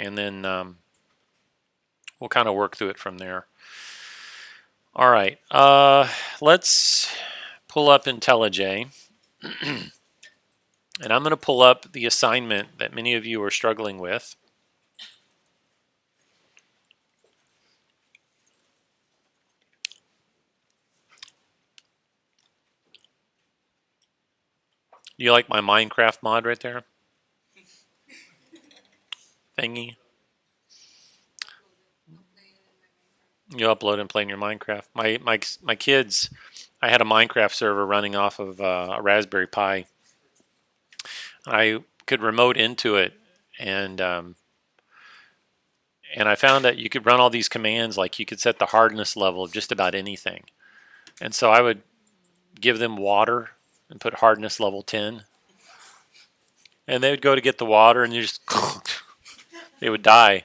and then we'll kind of work through it from there. All right, let's pull up IntelliJ. And I'm going to pull up the assignment that many of you are struggling with. You like my Minecraft mod right there? Thingy? You upload and play in your Minecraft. My kids, I had a Minecraft server running off of a Raspberry Pi. I could remote into it, and I found that you could run all these commands. Like you could set the hardness level of just about anything. And so I would give them water and put hardness level 10. And they would go to get the water, and you just they would die. And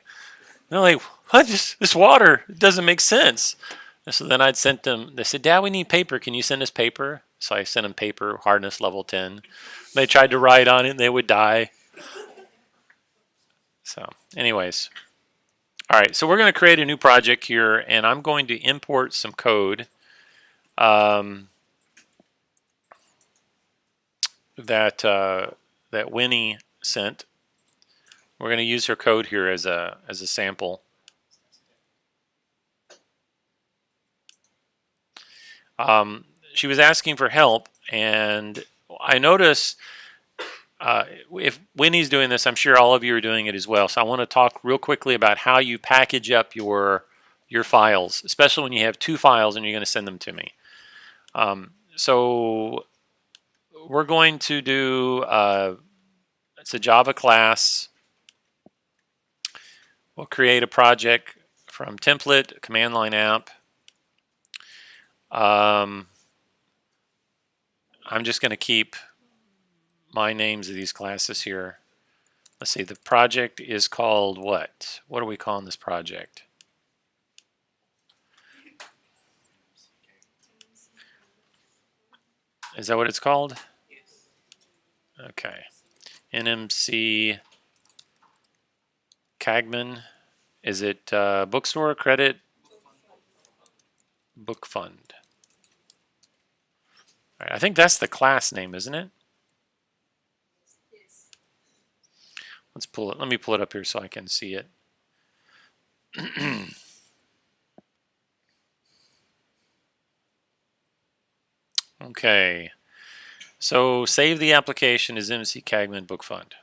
they're like, "What? This water? It doesn't make sense." And so then I'd send them. They said, "Dad, we need paper. Can you send us paper?" So I sent them paper, hardness level 10. They tried to write on it, and they would die. So, anyways, all right. So we're going to create a new project here, and I'm going to import some code that Winnie sent. We're going to use her code here as a sample. She was asking for help, and I noticed if Winnie's doing this, I'm sure all of you are doing it as well. So I want to talk real quickly about how you package up your files, especially when you have two files and you're going to send them to me. So we're going to do it's a Java class. We'll create a project from template, command line app. I'm just going to keep my names of these classes here. Let's see, the project is called what? What are we calling this project? Is that what it's called? Yes. Okay. NMC Cagman. Is it bookstore, credit, book fund? All right, I think that's the class name, isn't it? Yes. Let's pull it. Let me pull it up here so I can see it. Okay. So save the application as MC Cagman Book Fund.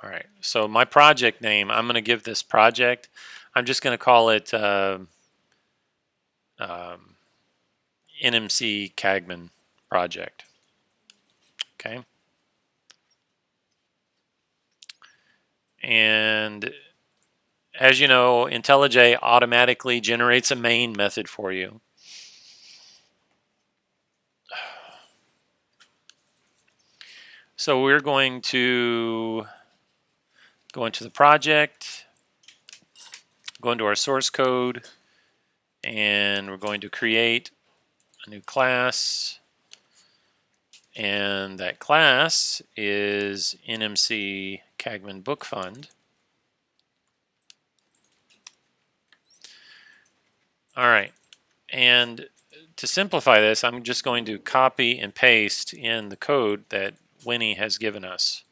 All right. So my project name, I'm going to give this project. I'm just going to call it NMC Cagman project. Okay. And as you know, IntelliJ automatically generates a main method for you. So we're going to go into the project, go into our source code, and we're going to create a new class. And that class is NMC Cagman Book Fund. All right. And to simplify this, I'm just going to copy and paste in the code that Winnie has given us.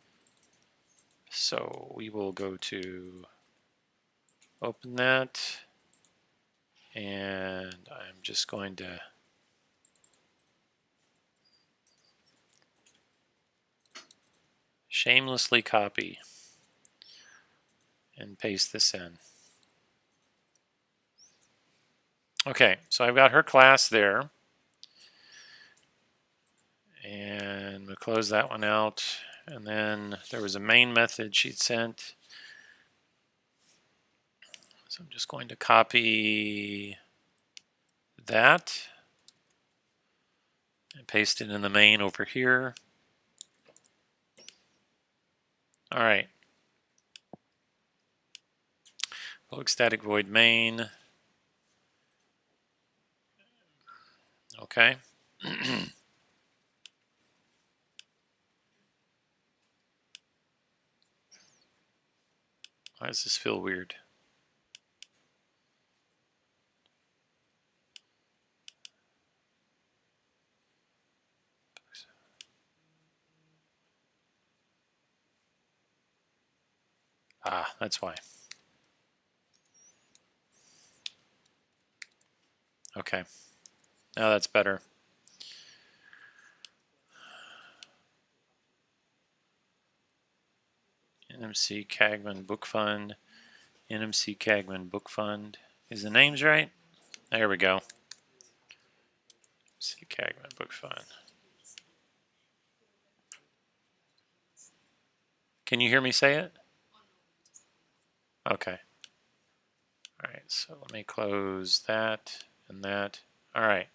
So we will go to open that, and I'm just going to shamelessly copy and paste this in. Okay, so I've got her class there. And we'll close that one out. And then there was a main method she'd sent. So I'm just going to copy that and paste it in the main over here. All right. Public static void main. Okay. does this feel weird? Ah, that's why. Okay. Now that's better. NMC Cagman Book Fund. NMC Cagman Book Fund. Is the names right? There we go. NMC Cagman Book Fund. Can you hear me say it? Okay. All right, so let me close that and that. All right.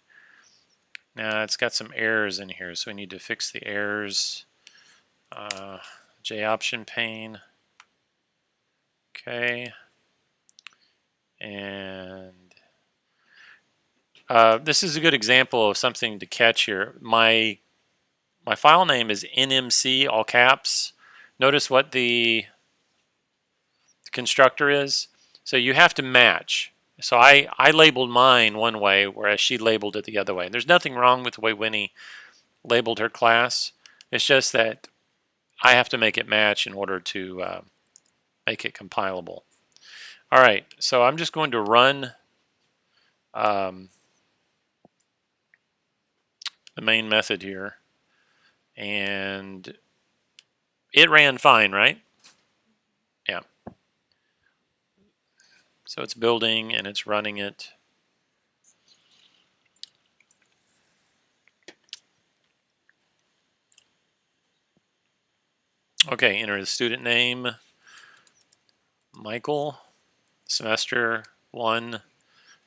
Now it's got some errors in here, so we need to fix the errors. J option pane. Okay. And this is a good example of something to catch here. My file name is NMC, all caps. Notice what the constructor is. So you have to match. So I labeled mine one way, whereas she labeled it the other way. There's nothing wrong with the way Winnie labeled her class. It's just that I have to make it match in order to make it compilable. All right, so I'm just going to run the main method here. And it ran fine, right? Yeah. So it's building and it's running it. Okay, enter the student name, Michael, semester 1,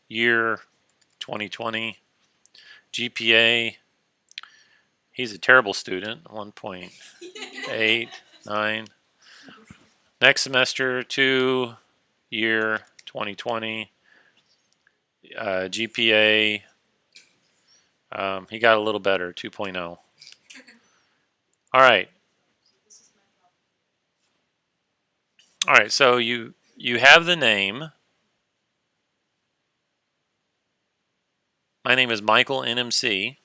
year 2020, GPA. He's a terrible student, 1.89. Next semester 2, year 2020, GPA. He got a little better, 2.0. All right. All right, so you have the name. My name is Michael NMC.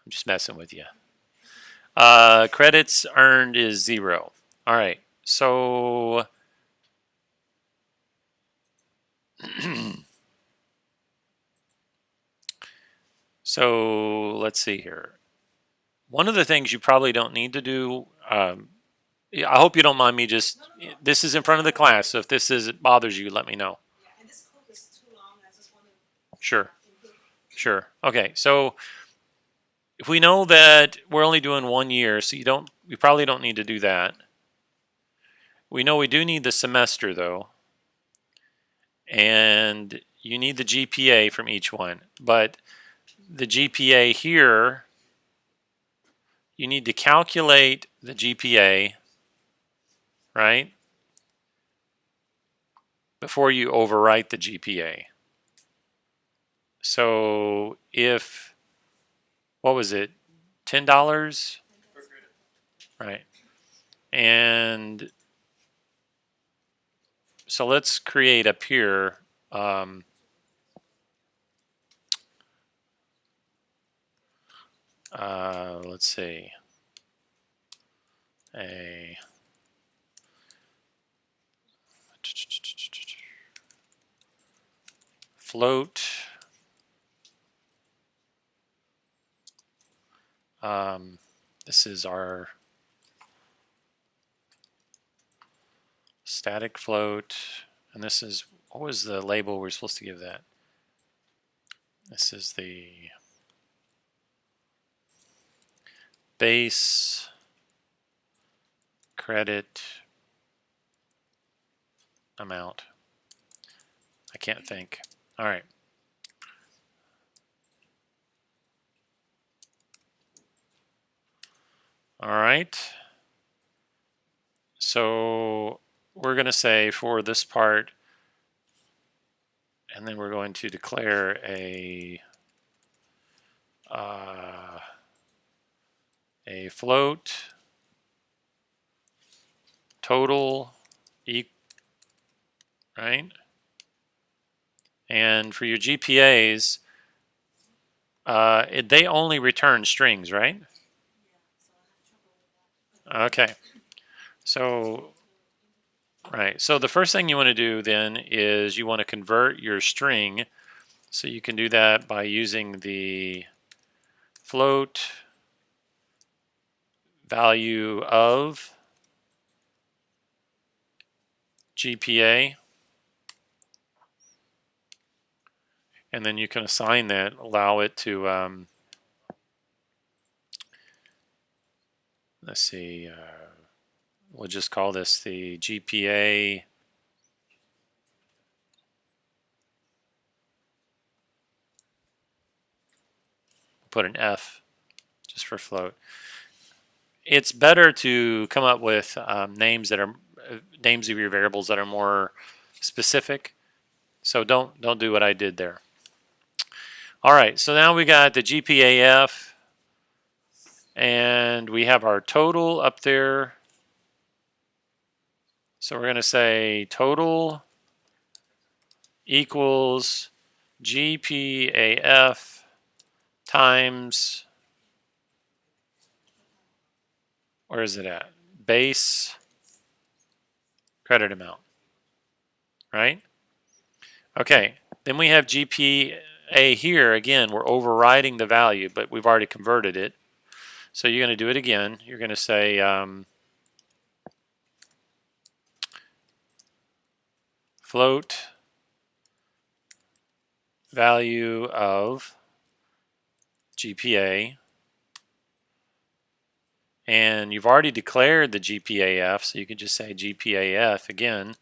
I'm just messing with you. Credits earned is 0. All right, so so let's see here. One of the things you probably don't need to do. I hope you don't mind me just. This is in front of the class, so if this bothers you, let me know. And this code is too long. I just want to. Sure. Sure. Okay. So if we know that we're only doing 1 year, so we probably don't need to do that. We know we do need the semester though, and you need the GPA from each one. But the GPA here, you need to calculate the GPA, right? Before you overwrite the GPA. So if, what was it, $10? Right. And so let's create up here. Let's see. A float. This is our static float. And this is, what was the label we're supposed to give that? This is the base credit amount. I can't think. All right. All right. So we're going to say for this part, and then we're going to declare a float total right? And for your GPAs, they only return strings, right? Okay. So, right. So the first thing you want to do then is you want to convert your string. So you can do that by using the float value of GPA. And then you can assign that, allow it to, let's see, we'll just call this the GPA. Put an F just for float. It's better to come up with names that are names of your variables that are more specific. So don't do what I did there. All right, so now we got the GPAF, and we have our total up there. So we're going to say total equals GPAF times, where is it at? Base credit amount, right? Okay, then we have GPA here. Again, we're overriding the value, but we've already converted it. So you're going to do it again. You're going to say float value of GPA. And you've already declared the GPAF, so you can just say GPAF again,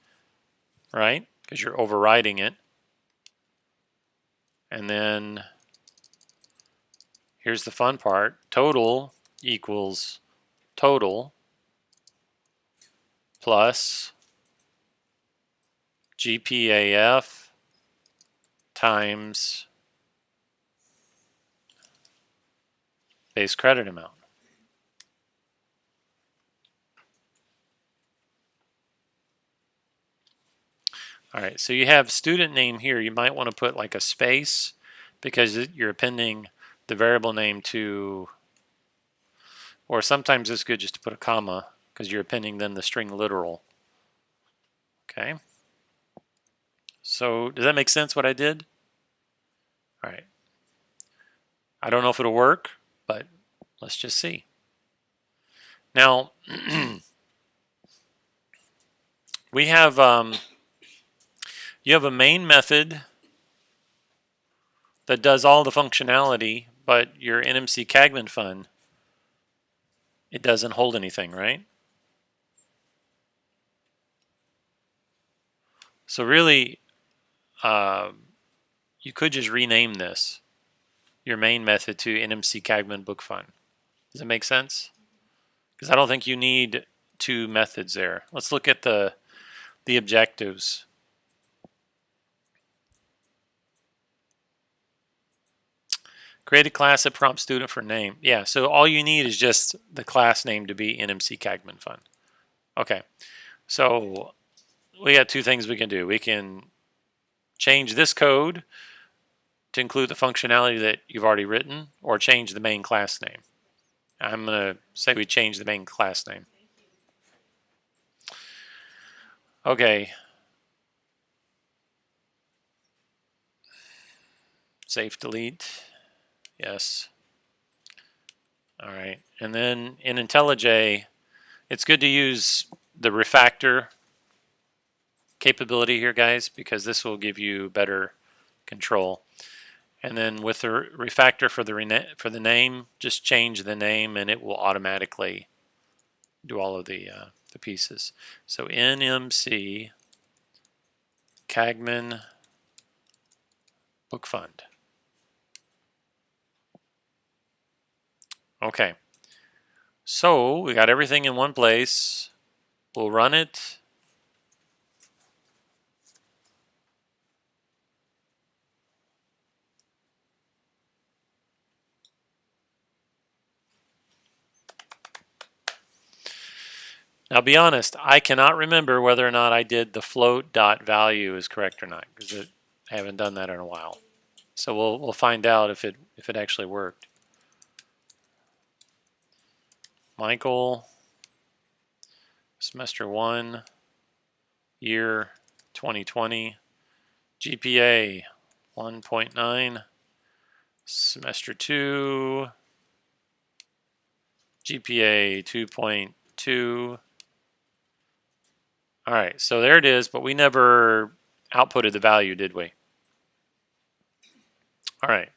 right? Because you're overriding it. And then here's the fun part. Total equals total plus GPAF times base credit amount. All right, so you have student name here. You might want to put like a space because you're appending the variable name to, or sometimes it's good just to put a comma because you're appending then the string literal. Okay. So does that make sense what I did? All right. I don't know if it'll work, but let's just see. Now, we have, you have a main method that does all the functionality, but your NMC Cagman fund, it doesn't hold anything, right? So really, you could just rename this, your main method, to NMC Cagman Book Fund. Does that make sense? Because I don't think you need two methods there. Let's look at the objectives. Create a class that prompts student for name. Yeah, so all you need is just the class name to be NMC Cagman Fund. Okay, so we got two things we can do. We can change this code to include the functionality that you've already written, or change the main class name. I'm going to say we change the main class name. Okay. Safe delete. Yes. All right. And then in IntelliJ, it's good to use the refactor capability here, guys, because this will give you better control. And then with the refactor for the name, just change the name, and it will automatically do all of the pieces. So NMC Cagman Book Fund. Okay. So we got everything in one place. We'll run it. Now be honest, I cannot remember whether or not I did the float dot value is correct or not, because I haven't done that in a while. So we'll find out if it actually worked. Michael, semester 1, year 2020, GPA 1.9, semester 2, GPA 2.2. All right, so there it is, but we never outputted the value, did we? All right,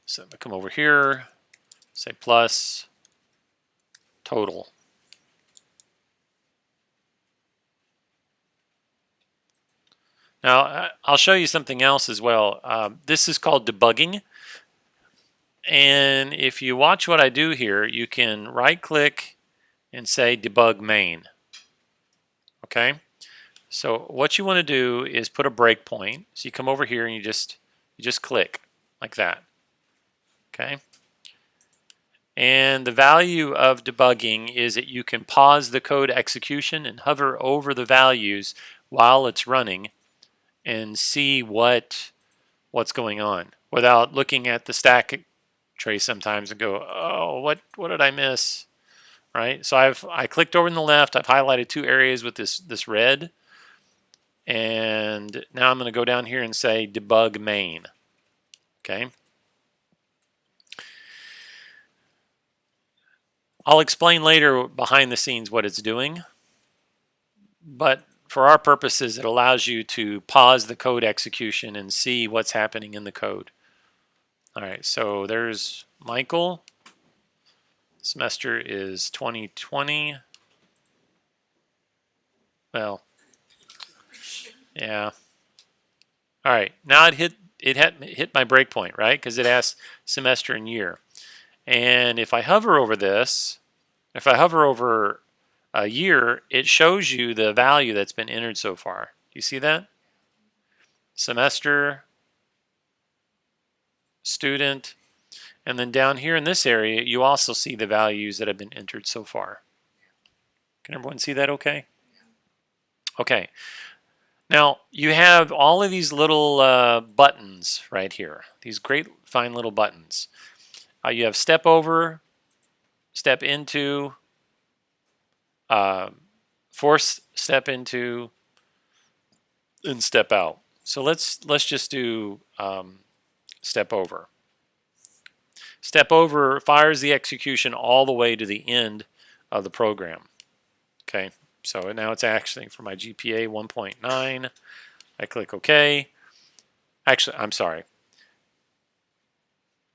so I'm gonna come over here, say plus total. Now, I'll show you something else as well. This is called debugging. And if you watch what I do here, you can right click and say debug main. Okay? So what you want to do is put a breakpoint. So you come over here and you just click like that. Okay? And the value of debugging is that you can pause the code execution and hover over the values while it's running and see what's going on without looking at the stack tray sometimes and go, oh, what did I miss? Right? So I clicked over on the left. I've highlighted 2 areas with this red, and now I'm going to go down here and say debug main. Okay. I'll explain later behind the scenes what it's doing, but for our purposes, it allows you to pause the code execution and see what's happening in the code. All right, so there's Michael. Semester is 2020. Well, yeah. All right, now it hit my breakpoint, right? Because it asks semester and year. And if I hover over this, if I hover over a year, it shows you the value that's been entered so far. Do you see that? Semester, student, and then down here in this area, you also see the values that have been entered so far. Can everyone see that okay? Okay. Now, you have all of these little buttons right here, these great fine little buttons. You have step over, step into, force step into, and step out. So let's just do step over. Step over fires the execution all the way to the end of the program. Okay, so now it's asking for my GPA 1.9. I click OK. Actually, I'm sorry.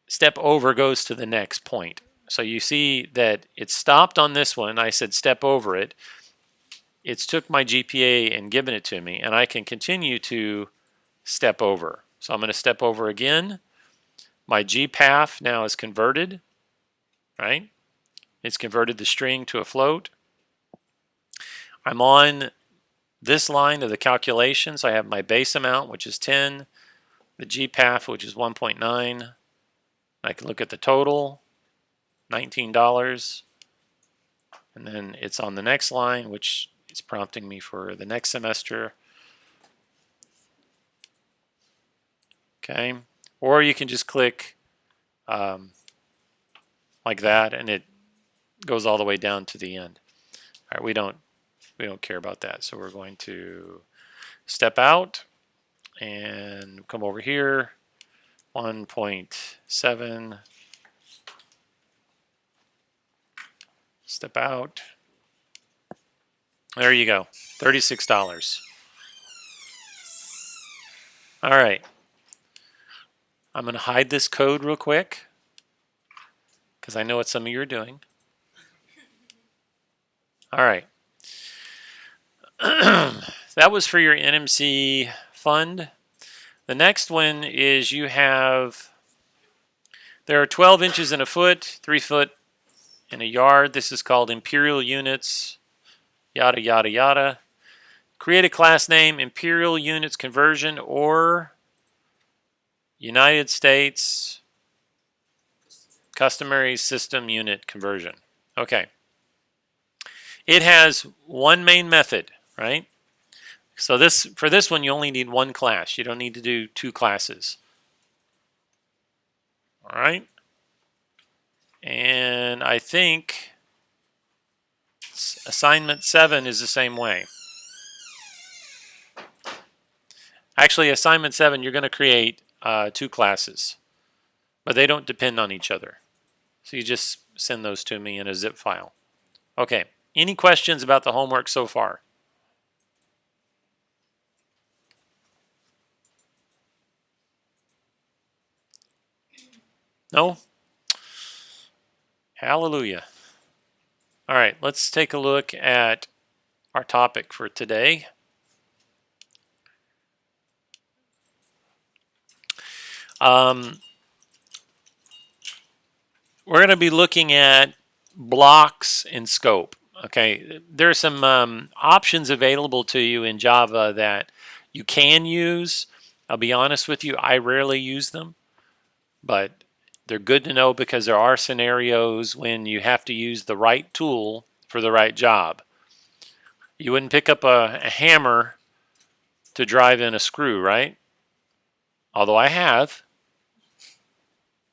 Step over goes to the next point. So you see that it stopped on this one. I said step over it. It's took my GPA and given it to me, and I can continue to step over. So I'm going to step over again. My GPath now is converted, right? It's converted the string to a float. I'm on this line of the calculation, so I have my base amount, which is 10, the GPath, which is 1.9. I can look at the total, $19, and then it's on the next line, which is prompting me for the next semester. Okay, or you can just click like that, and it goes all the way down to the end. All right, we don't care about that, so we're going to step out and come over here. 1.7. Step out. There you go. $36. All right. I'm going to hide this code real quick because I know what some of you are doing. All right. That was for your NMC fund. The next one is there are 12 inches in a foot, 3 foot in a yard. This is called imperial units, yada, yada, yada. Create a class name, imperial units conversion, or United States customary system unit conversion. Okay. It has one main method, right? So for this one, you only need one class. You don't need to do two classes. All right. And I think assignment 7 is the same way. Actually, assignment 7, you're going to create two classes, but they don't depend on each other. So you just send those to me in a zip file. Okay. Any questions about the homework so far? No? Hallelujah. All right, let's take a look at our topic for today. We're going to be looking at blocks in scope. Okay, there are some options available to you in Java that you can use. I'll be honest with you, I rarely use them, but they're good to know because there are scenarios when you have to use the right tool for the right job. You wouldn't pick up a hammer to drive in a screw, right? Although I have.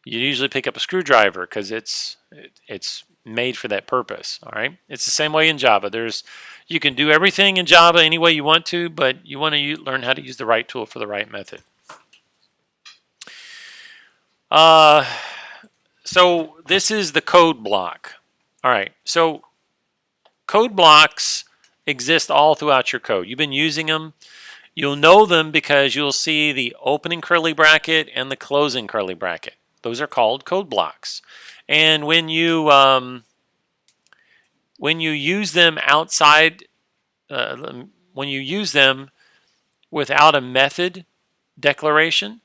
You usually pick up a screwdriver because it's made for that purpose. All right, it's the same way in Java. You can do everything in Java any way you want to, but you want to learn how to use the right tool for the right method. So this is the code block. All right, so code blocks exist all throughout your code. You've been using them. You'll know them because you'll see the opening curly bracket and the closing curly bracket. Those are called code blocks. And when you use them outside, when you use them without a method declaration,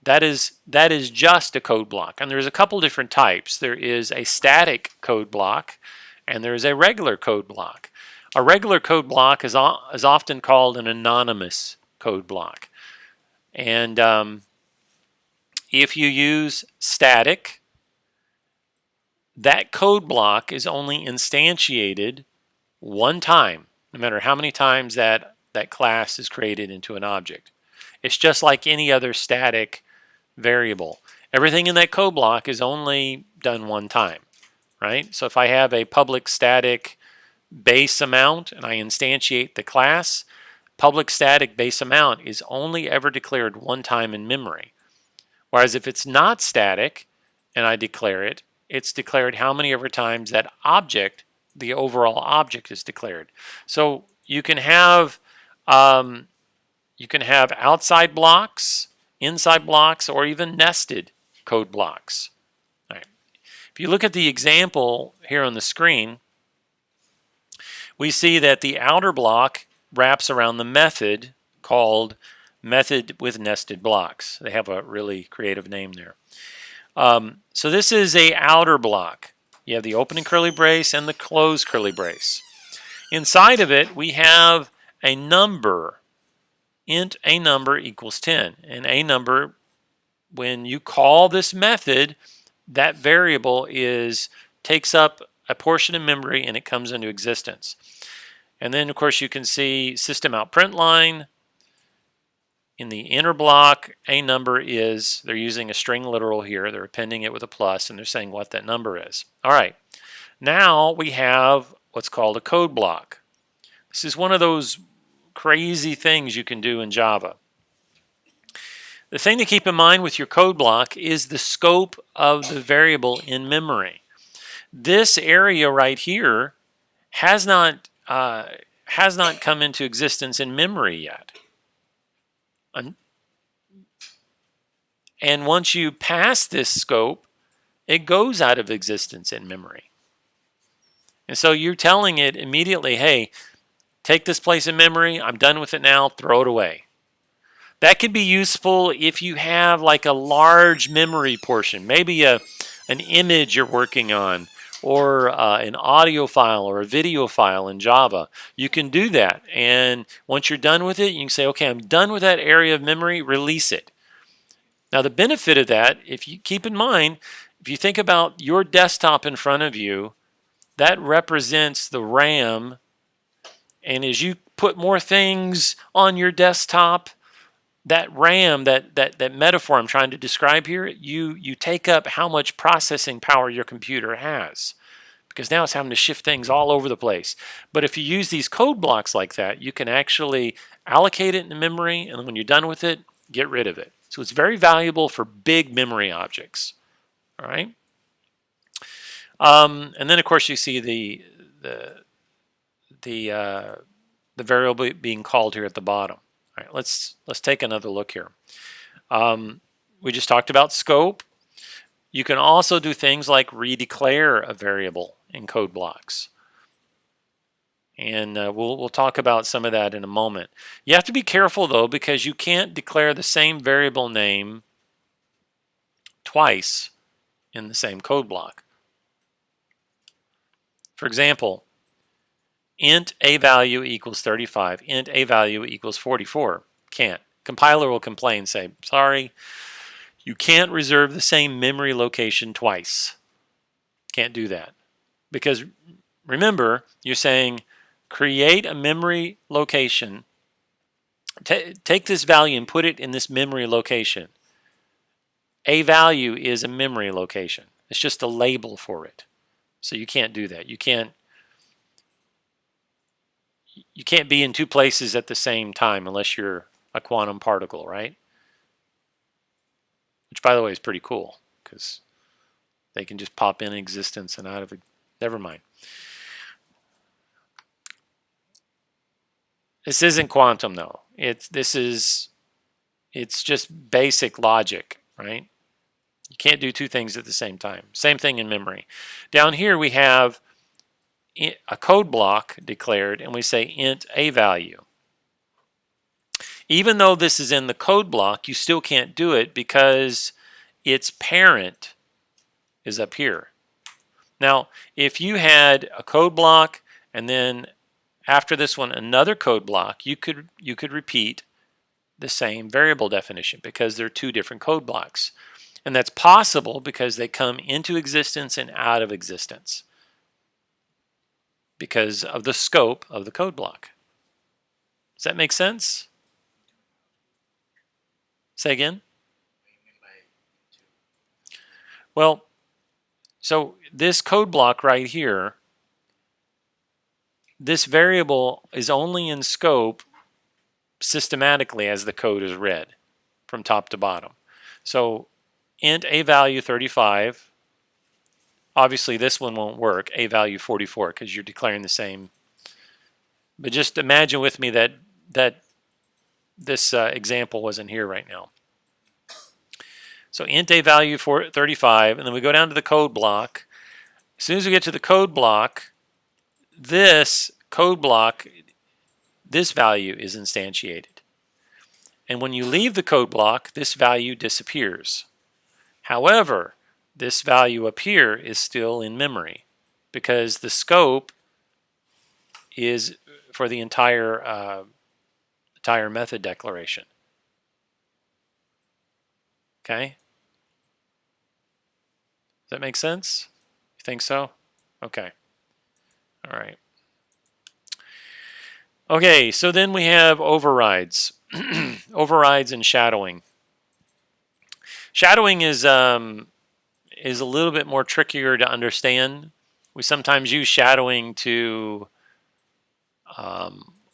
that is just a code block. And there's a couple different types. There is a static code block, and there is a regular code block. A regular code block is often called an anonymous code block. And if you use static, that code block is only instantiated one time, no matter how many times that class is created into an object. It's just like any other static variable. Everything in that code block is only done one time, right? So if I have a public static base amount and I instantiate the class, public static base amount is only ever declared one time in memory. Whereas if it's not static and I declare it, it's declared how many ever times that object, the overall object, is declared. So you can have outside blocks, inside blocks, or even nested code blocks. All right. If you look at the example here on the screen, we see that the outer block wraps around the method called method with nested blocks. They have a really creative name there. So this is a outer block. You have the opening curly brace and the closed curly brace. Inside of it, we have a number. Int a number equals 10. And a number, when you call this method, that variable takes up a portion of memory and it comes into existence. And then, of course, you can see system out print line. In the inner block, a number is, they're using a string literal here. They're appending it with a plus, and they're saying what that number is. All right. Now we have what's called a code block. This is one of those crazy things you can do in Java. The thing to keep in mind with your code block is the scope of the variable in memory. This area right here has not come into existence in memory yet. And once you pass this scope, it goes out of existence in memory. And so you're telling it immediately, hey, take this place in memory, I'm done with it now, throw it away. That could be useful if you have like a large memory portion, maybe an image you're working on, or an audio file or a video file in Java. You can do that. And once you're done with it, you can say, okay, I'm done with that area of memory, release it. Now, the benefit of that, if you keep in mind, if you think about your desktop in front of you, that represents the RAM. And as you put more things on your desktop, that RAM, that metaphor I'm trying to describe here, you take up how much processing power your computer has, because now it's having to shift things all over the place. But if you use these code blocks like that, you can actually allocate it in memory, and when you're done with it, get rid of it. So it's very valuable for big memory objects. All right. And then of course you see the variable being called here at the bottom. All right, let's take another look here. We just talked about scope. You can also do things like redeclare a variable in code blocks. And we'll talk about some of that in a moment. You have to be careful though, because you can't declare the same variable name twice in the same code block. For example, int a value equals 35, int a value equals 44. Can't. Compiler will complain, say, sorry, you can't reserve the same memory location twice. Can't do that. Because remember, you're saying create a memory location. Take this value and put it in this memory location. A value is a memory location. It's just a label for it. So you can't do that. You can't be in two places at the same time unless you're a quantum particle, right? Which, by the way, is pretty cool because they can just pop in existence and out of it. Never mind. This isn't quantum, though. It's just basic logic, right? You can't do two things at the same time. Same thing in memory. Down here we have a code block declared, and we say int a value. Even though this is in the code block, you still can't do it because its parent is up here. Now, if you had a code block and then after this one another code block, you could repeat the same variable definition because they're two different code blocks. And that's possible because they come into existence and out of existence because of the scope of the code block. Does that make sense? Say again? Well, so this code block right here, this variable is only in scope systematically as the code is read from top to bottom. So int a value 35, obviously this one won't work, a value 44, because you're declaring the same. But just imagine with me that this example wasn't here right now. So int a value 35, and then we go down to the code block. As soon as we get to the code block, this value is instantiated. And when you leave the code block, this value disappears. However, this value up here is still in memory because the scope is for the entire method declaration. Okay? Does that make sense? You think so? Okay. All right. Okay, so then we have overrides. Overrides and shadowing. Shadowing is a little bit more trickier to understand. We sometimes use shadowing to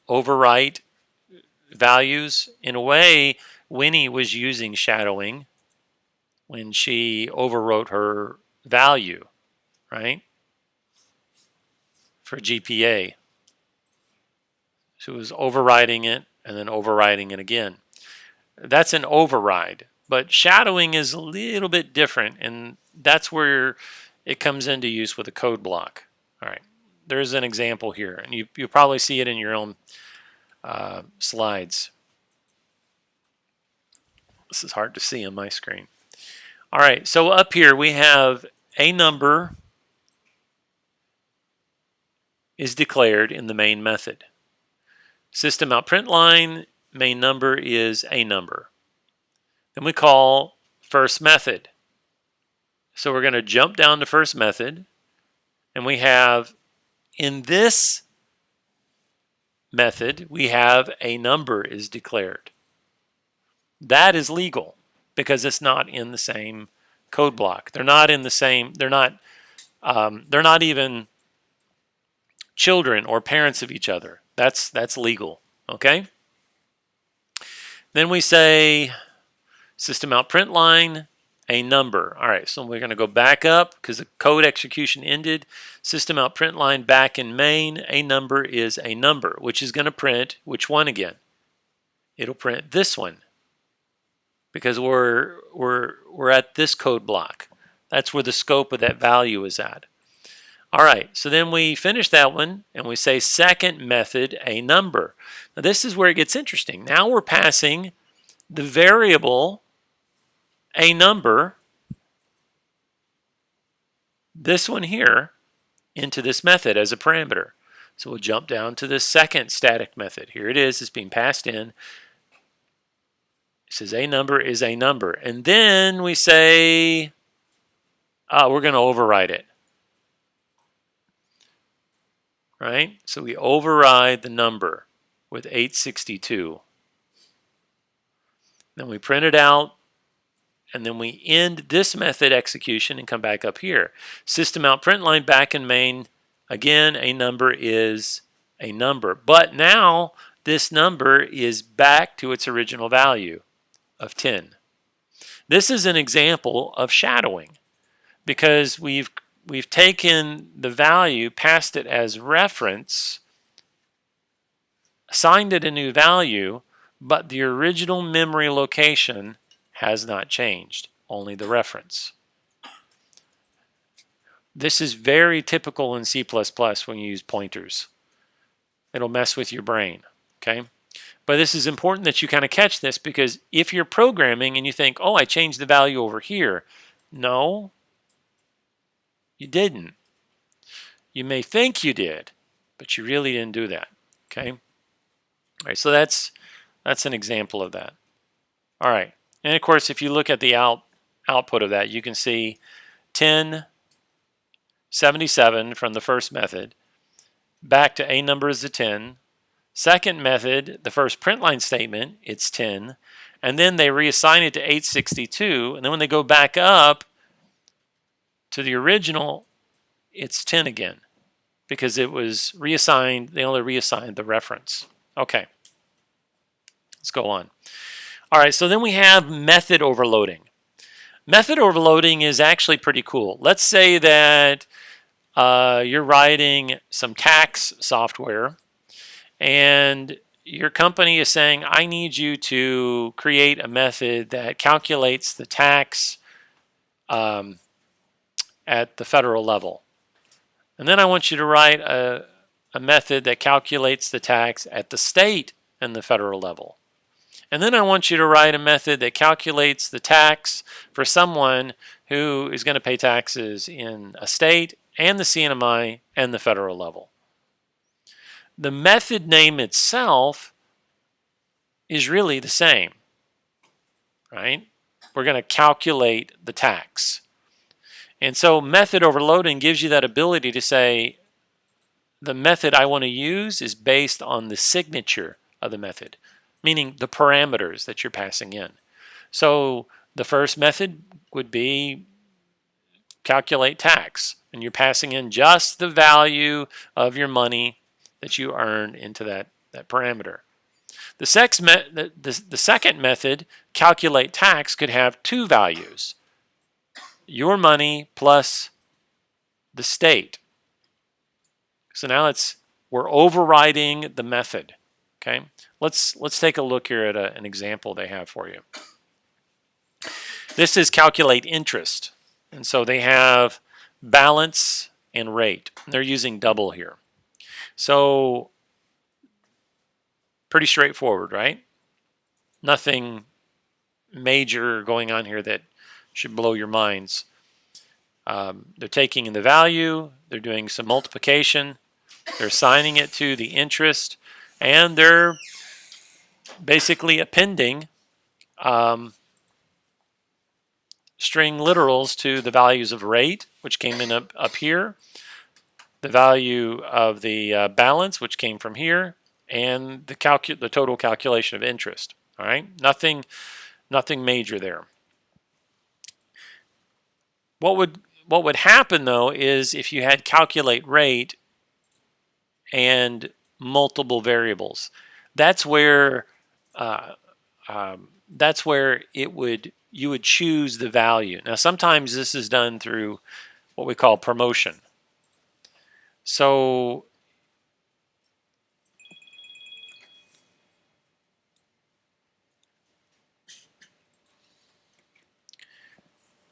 overwrite values. In a way, Winnie was using shadowing when she overwrote her value, right? For GPA. She was overriding it and then overriding it again. That's an override. But shadowing is a little bit different, and that's where it comes into use with a code block. All right, there's an example here, and you'll probably see it in your own slides. This is hard to see on my screen. All right, so up here we have a number is declared in the main method. System out print line, main number is a number. Then we call first method. So we're going to jump down to first method, And we have, in this method, we have a number is declared. That is legal because it's not in the same code block. They're not in the same, they're not even children or parents of each other. That's legal, okay? Then we say system out print line, a number. All right, so we're going to go back up because the code execution ended. System out print line back in main, a number is a number, which is going to print which one again? It'll print this one because we're at this code block. That's where the scope of that value is at. All right, so then we finish that one and we say second method, a number. Now this is where it gets interesting. Now we're passing the variable, a number, this one here, into this method as a parameter. So we'll jump down to the second static method. Here it is, it's being passed in. It says a number is a number. And then we say, we're going to override it. Right? So we override the number with 862. Then we print it out, and then we end this method execution and come back up here. System out print line back in main. Again, a number is a number. But now this number is back to its original value of 10. This is an example of shadowing because we've taken the value, passed it as reference, assigned it a new value, but the original memory location has not changed, only the reference. This is very typical in C++ when you use pointers. It'll mess with your brain, okay? But this is important that you kind of catch this because if you're programming and you think, oh, I changed the value over here. No, you didn't. You may think you did, but you really didn't do that, okay? All right, so that's an example of that. All right, and of course, if you look at the output of that, you can see 1077 from the first method, back to a number is a 10. Second method, the first print line statement, it's 10. And then they reassign it to 862. And then when they go back up to the original, it's 10 again because it was reassigned. They only reassigned the reference. Okay, let's go on. All right, so then we have method overloading. Method overloading is actually pretty cool. Let's say that you're writing some tax software and your company is saying, I need you to create a method that calculates the tax at the federal level. And then I want you to write a method that calculates the tax at the state and the federal level. And then I want you to write a method that calculates the tax for someone who is going to pay taxes in a state and the CNMI and the federal level. The method name itself is really the same, right? We're going to calculate the tax. And so method overloading gives you that ability to say, the method I want to use is based on the signature of the method, meaning the parameters that you're passing in. So the first method would be calculate tax, and you're passing in just the value of your money that you earned into that parameter. The second method, calculate tax, could have two values. Your money plus the state. So now we're overriding the method. Okay, let's take a look here at an example they have for you. This is calculate interest, and so they have balance and rate. They're using double here. So pretty straightforward, right? Nothing major going on here that should blow your minds. They're taking in the value, they're doing some multiplication, they're assigning it to the interest, and they're basically appending string literals to the values of rate, which came in up here, the value of the balance, which came from here, and the total calculation of interest. All right, nothing major there. What would happen though is if you had calculate rate and multiple variables, that's where you would choose the value. Now sometimes this is done through what we call promotion. So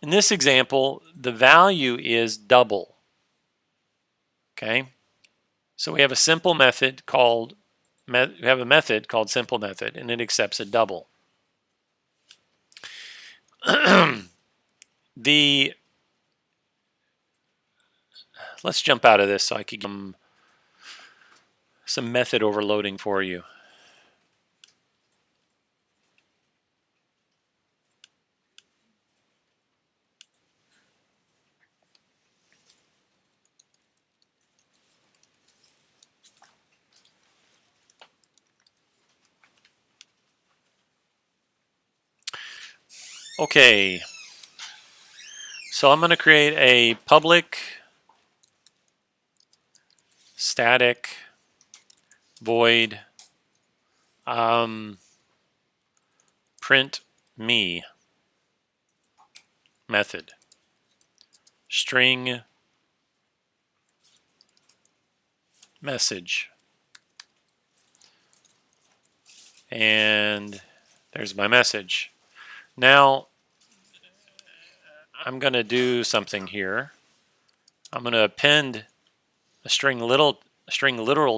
in this example, the value is double. Okay, so we have a simple method called simple method, and it accepts a double. Let's jump out of this so I could give some method overloading for you. Okay, so I'm going to create a public static void print me method string message, and there's my message. Now I'm going to do something here. I'm going to append a string literal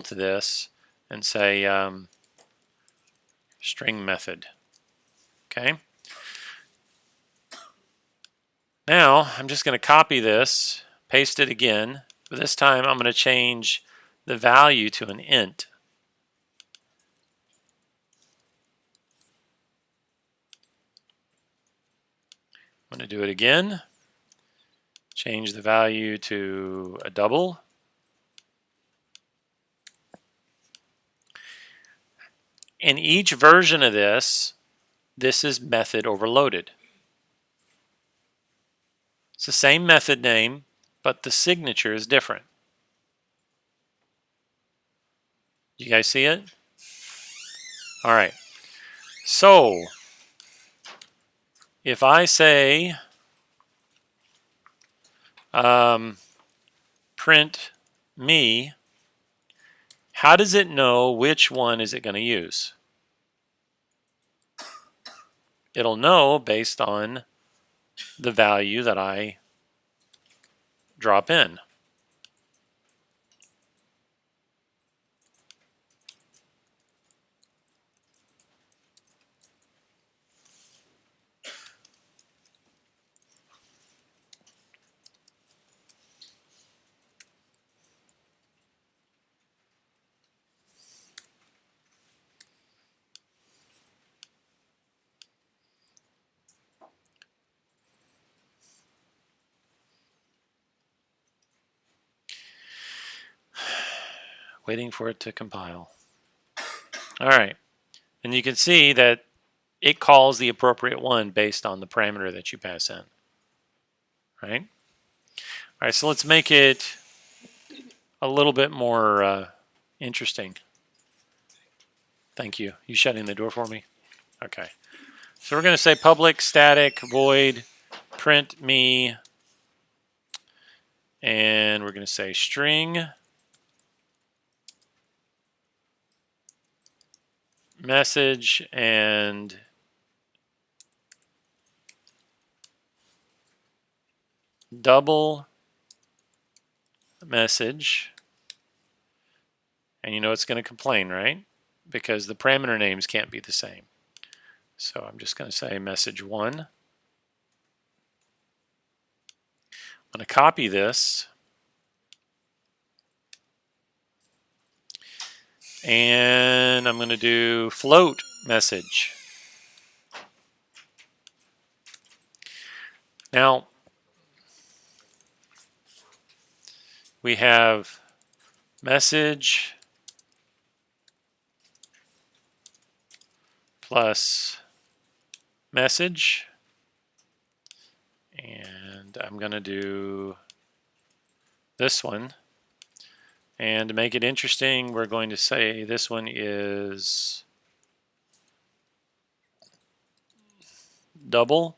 to this and say string method. Okay. Now I'm just going to copy this, paste it again, but this time I'm going to change the value to an int. I'm going to do it again, change the value to a double. In each version of this is method overloaded. It's the same method name, but the signature is different. You guys see it? All right. So if I say print me, how does it know which one is it going to use? It'll know based on the value that I drop in. Waiting for it to compile. All right. And you can see that it calls the appropriate one based on the parameter that you pass in. Right? All right, so let's make it a little bit more interesting. Thank you. You shutting the door for me? Okay. So we're going to say public static void print me, and we're going to say string message and double message. And you know it's going to complain, right? Because the parameter names can't be the same. So I'm just going to say message 1. I'm going to copy this. And I'm going to do float message. Now, we have message plus message, and I'm going to do this one. And to make it interesting, we're going to say this one is double.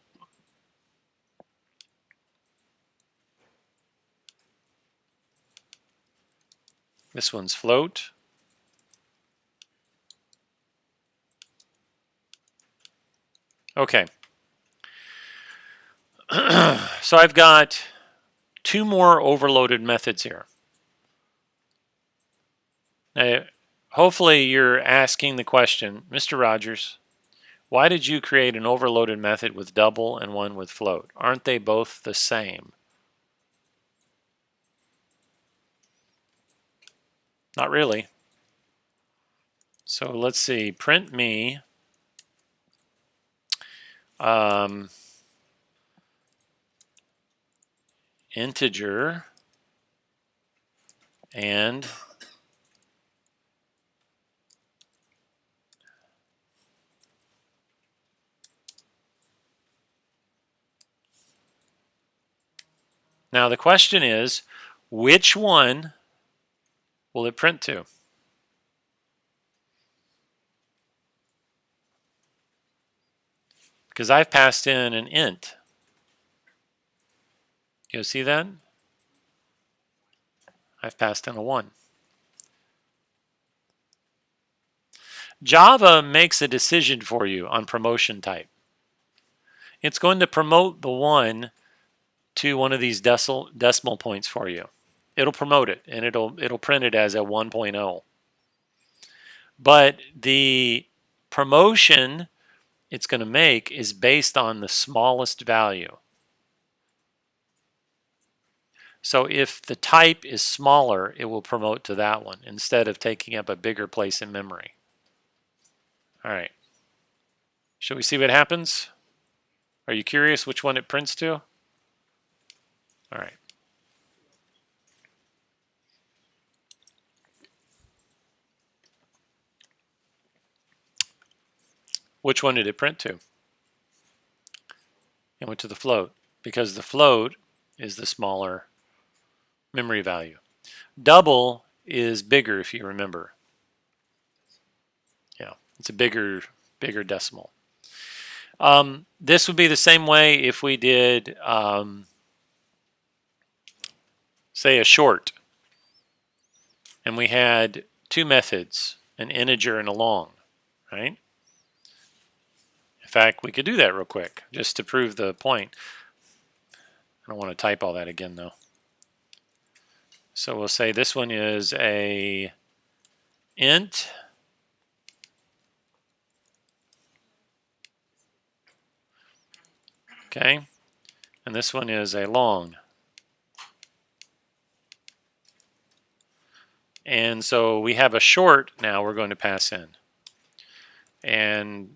This one's float. Okay. So I've got two more overloaded methods here. Now, hopefully you're asking the question, Mr. Rogers, why did you create an overloaded method with double and one with float? Aren't they both the same? Not really. So let's see, print me integer and now the question is, which one will it print to? Because I've passed in an int. You see that? I've passed in a 1. Java makes a decision for you on promotion type. It's going to promote the 1 to one of these decimal points for you. It'll promote it, and it'll print it as a 1.0. But the promotion it's going to make is based on the smallest value. So if the type is smaller, it will promote to that one instead of taking up a bigger place in memory. All right. Shall we see what happens? Are you curious which one it prints to? All right. Which one did it print to? It went to the float because the float is the smaller memory value. Double is bigger, if you remember. Yeah, it's a bigger decimal. This would be the same way if we did, say, a short, and we had two methods, an integer and a long, right? In fact, we could do that real quick just to prove the point. I don't want to type all that again, though. So we'll say this one is a int. Okay, and this one is a long. And so we have a short now we're going to pass in. And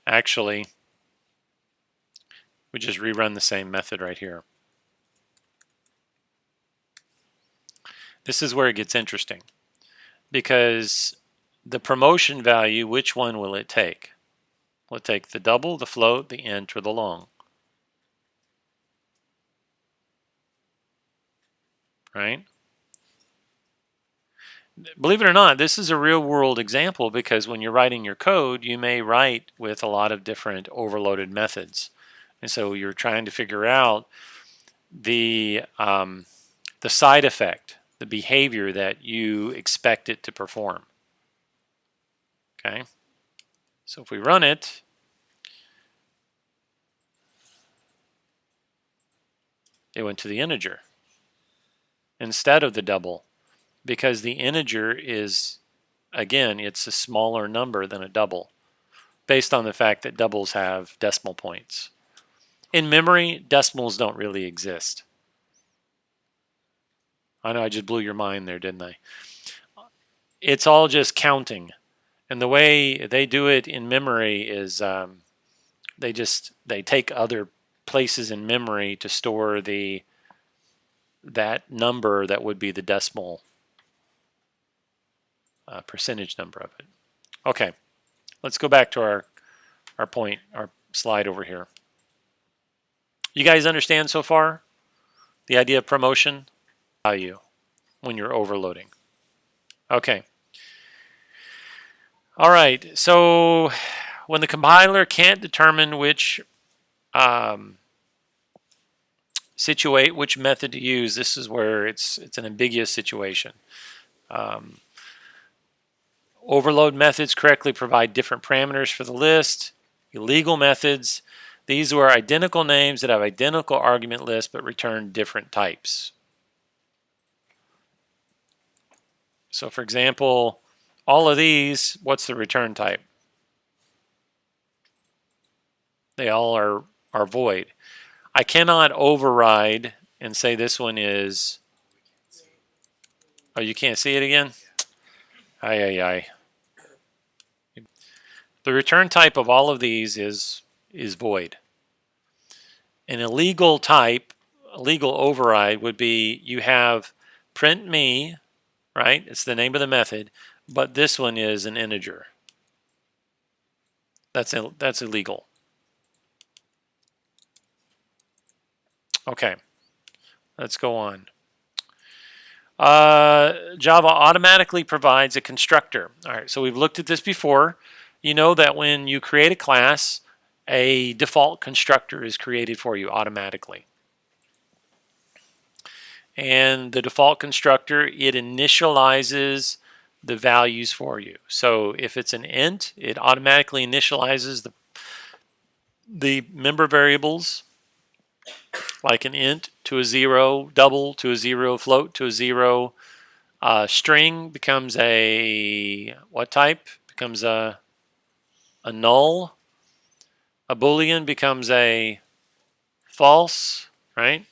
actually, we just rerun the same method right here. This is where it gets interesting because the promotion value, which one will it take? Will it take the double, the float, the int, or the long? Right? Believe it or not, this is a real world example because when you're writing your code, you may write with a lot of different overloaded methods. And so you're trying to figure out the side effect, the behavior that you expect it to perform. Okay? So if we run it, it went to the integer instead of the double because the integer is, again, it's a smaller number than a double based on the fact that doubles have decimal points. In memory, decimals don't really exist. I know I just blew your mind there, didn't I? It's all just counting. And the way they do it in memory is they take other places in memory to store the that number that would be the decimal percentage number of it. Okay, let's go back to our slide over here. You guys understand so far the idea of promotion value when you're overloading? Okay. All right, so when the compiler can't determine which which method to use, this is where it's an ambiguous situation. Overload methods correctly provide different parameters for the list. Illegal methods, these were identical names that have identical argument lists but return different types. So for example, all of these, what's the return type? They all are void. I cannot override and say this one is, oh, you can't see it again? Aye. The return type of all of these is void. An illegal type, a legal override would be you have print me, right? It's the name of the method, but this one is an integer. That's illegal. Okay, let's go on. Java automatically provides a constructor. All right, so we've looked at this before. You know that when you create a class, a default constructor is created for you automatically. And the default constructor, it initializes the values for you. So if it's an int, it automatically initializes the member variables, like an int to a 0, double to a 0, float to a 0. String becomes a, what type? Becomes a null. A boolean becomes a false, right?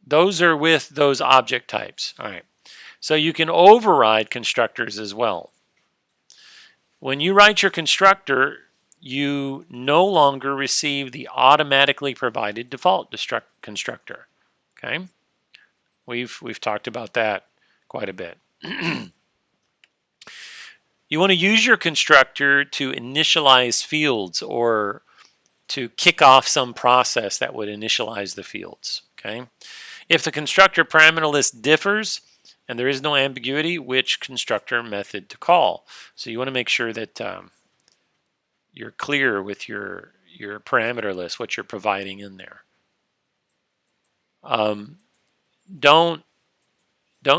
Those are with those object types. All right. So you can override constructors as well. When you write your constructor, you no longer receive the automatically provided default constructor. Okay? We've talked about that quite a bit. You want to use your constructor to initialize fields or to kick off some process that would initialize the fields. Okay? If the constructor parameter list differs and there is no ambiguity, which constructor method to call. So you want to make sure that you're clear with your parameter list, what you're providing in there. Don't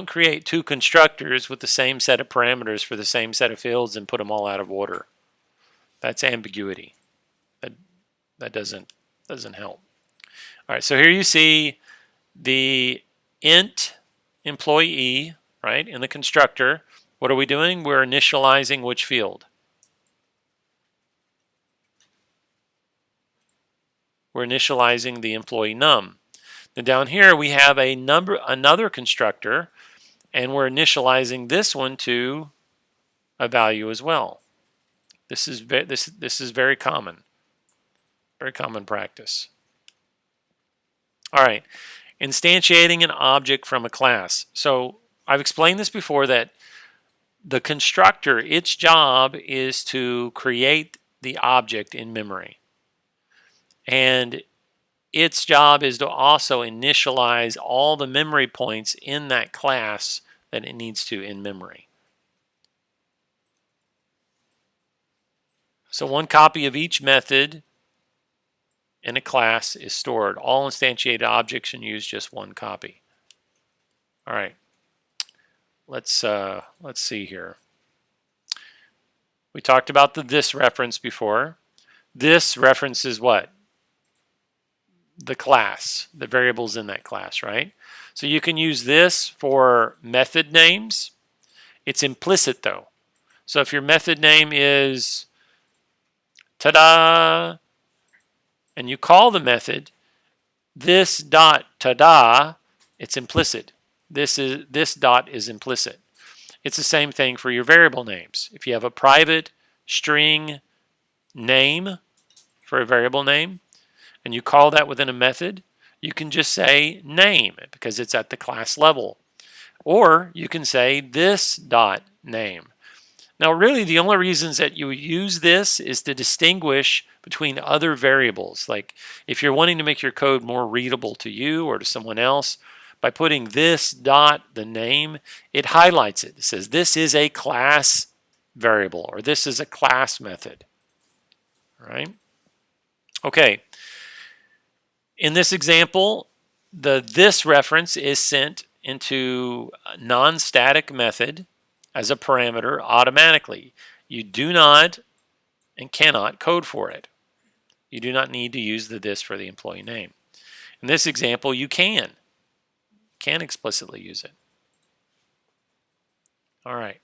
create two constructors with the same set of parameters for the same set of fields and put them all out of order. That's ambiguity. That doesn't help. All right, so here you see the int employee, right, in the constructor. What are we doing? We're initializing which field? We're initializing the employee num. Then down here we have another constructor, and we're initializing this one to a value as well. This is very common practice. All right, instantiating an object from a class. So I've explained this before, that the constructor, its job is to create the object in memory. And its job is to also initialize all the memory points in that class that it needs to in memory. So one copy of each method in a class is stored. All instantiated objects can use just one copy. All right. Let's see here. We talked about the this reference before. This references what? The class, the variables in that class, right? So you can use this for method names. It's implicit though. So if your method name is ta-da, and you call the method this dot ta-da, it's implicit. This dot is implicit. It's the same thing for your variable names. If you have a private string name for a variable name, and you call that within a method, You can just say name because it's at the class level. Or you can say this dot name. Now really the only reasons that you use this is to distinguish between other variables. Like if you're wanting to make your code more readable to you or to someone else, by putting this dot the name, it highlights it. It says this is a class variable or this is a class method. All right? Okay. In this example, the this reference is sent into a non-static method as a parameter automatically. You do not and cannot code for it. You do not need to use the this for the employee name. In this example, you can explicitly use it. All right.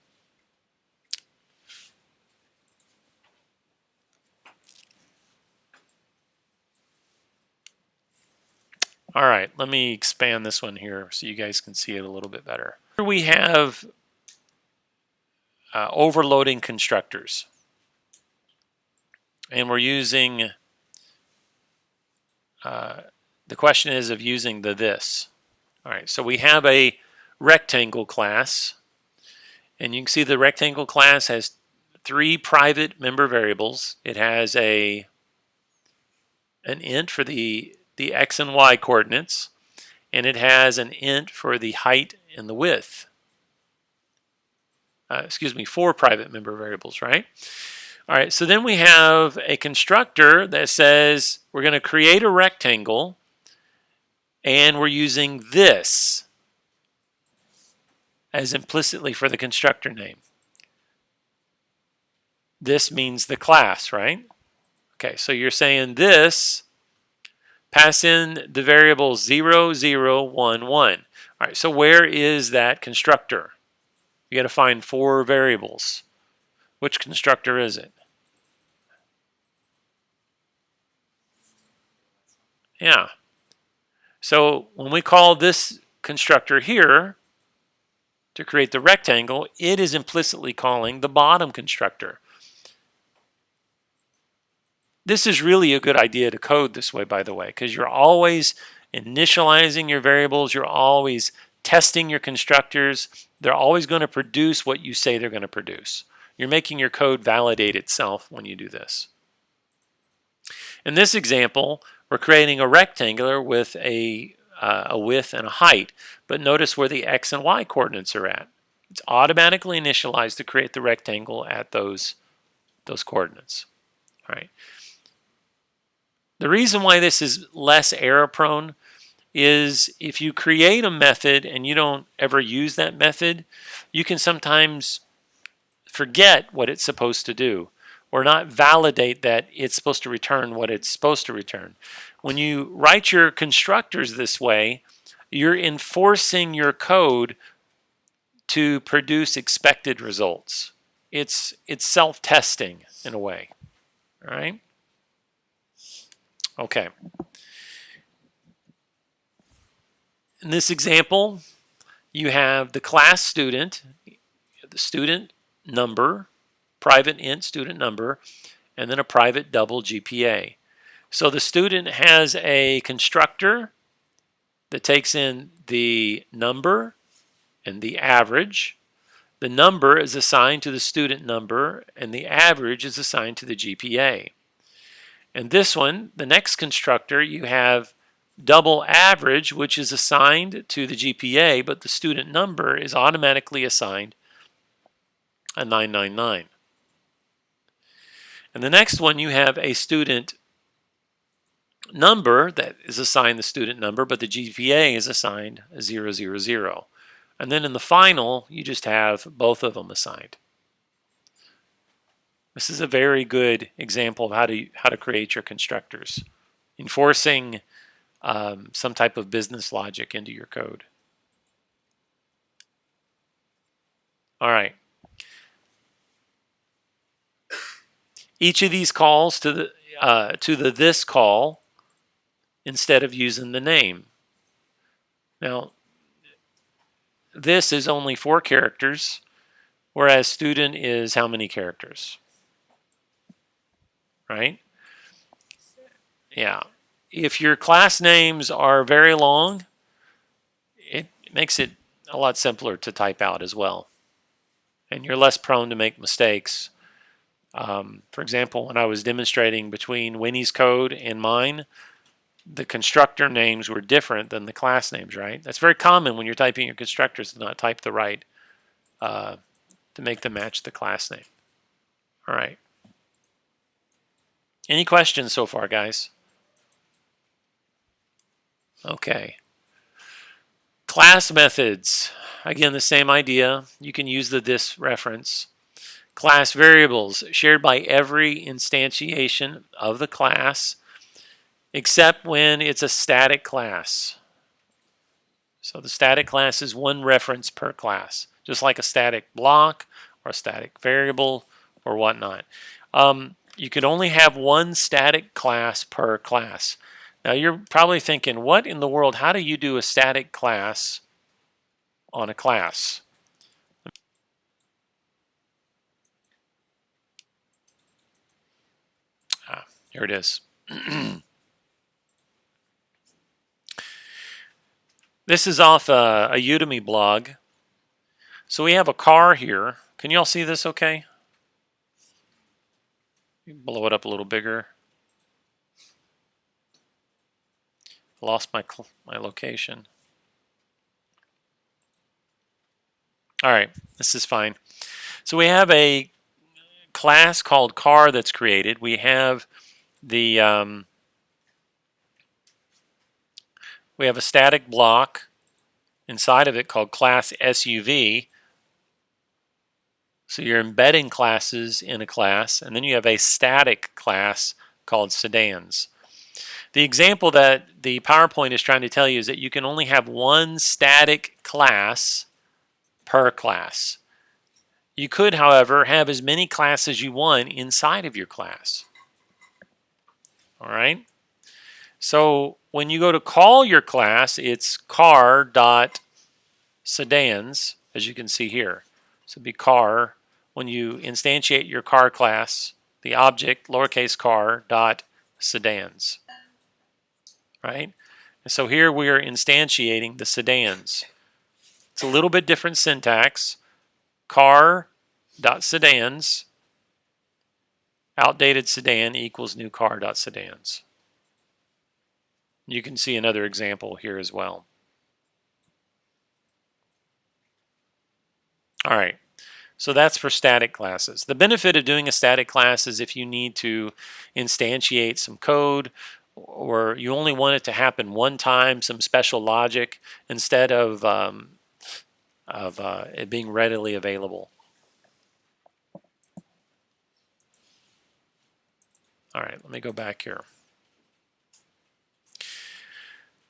All right, let me expand this one here so you guys can see it a little bit better. Here we have overloading constructors. And we're using, the question is of using the this. All right, so we have a rectangle class. And you can see the rectangle class has 3 private member variables. It has an int for the x and y coordinates, and it has an int for the height and the width. 4 private member variables, right? All right, so then we have a constructor that says we're going to create a rectangle, and we're using this as implicitly for the constructor name. This means the class, right? Okay, so you're saying this, pass in the variable 0, 0, 1, 1. All right, so where is that constructor? You got to find 4 variables. Which constructor is it? Yeah. So when we call this constructor here to create the rectangle, it is implicitly calling the bottom constructor. This is really a good idea to code this way, by the way, because you're always initializing your variables. You're always testing your constructors. They're always going to produce what you say they're going to produce. You're making your code validate itself when you do this. In this example, we're creating a rectangular with a width and a height, but notice where the x and y coordinates are at. It's automatically initialized to create the rectangle at those coordinates. All right. The reason why this is less error prone is if you create a method and you don't ever use that method, you can sometimes forget what it's supposed to do or not validate that it's supposed to return what it's supposed to return. When you write your constructors this way, you're enforcing your code to produce expected results. It's self-testing in a way. All right? Okay. In this example, you have the class student, the student number, private int student number, and then a private double GPA. So the student has a constructor that takes in the number and the average. The number is assigned to the student number, and the average is assigned to the GPA. And this one, the next constructor, you have double average, which is assigned to the GPA, but the student number is automatically assigned a 999. And the next one, you have a student number that is assigned the student number, but the GPA is assigned a 000. And then in the final, you just have both of them assigned. This is a very good example of how to create your constructors, enforcing some type of business logic into your code. All right. Each of these calls to the this call instead of using the name. Now, this is only 4 characters, whereas student is how many characters? Right? Yeah. if your class names are very long, it makes it a lot simpler to type out as well. And you're less prone to make mistakes. For example, when I was demonstrating between Winnie's code and mine, the constructor names were different than the class names, right? That's very common when you're typing your constructors to not type the right, to make them match the class name. All right. Any questions so far, guys? Okay. Class methods. Again, the same idea. You can use the this reference. Class variables shared by every instantiation of the class, except when it's a static class. So the static class is one reference per class, just like a static block or a static variable or whatnot. You could only have one static class per class. Now you're probably thinking, what in the world, how do you do a static class on a class? Here it is. This is off a Udemy blog. So we have a car here. Can you all see this okay? Blow it up a little bigger. Lost my location. All right, this is fine. So we have a class called car that's created. We have the we have a static block inside of it called class SUV. So you're embedding classes in a class, and then you have a static class called sedans. The example that the PowerPoint is trying to tell you is that you can only have one static class per class. You could, however, have as many classes as you want inside of your class. All right? So when you go to call your class, it's car.sedans, as you can see here. So it'd be car. When you instantiate your car class, the object, lowercase car, dot sedans. Right? And so here we are instantiating the sedans. It's a little bit different syntax. Car.sedans, outdated sedan equals new car.sedans. You can see another example here as well. All right, so that's for static classes. The benefit of doing a static class is if you need to instantiate some code or you only want it to happen one time, some special logic, instead of it being readily available. All right, let me go back here.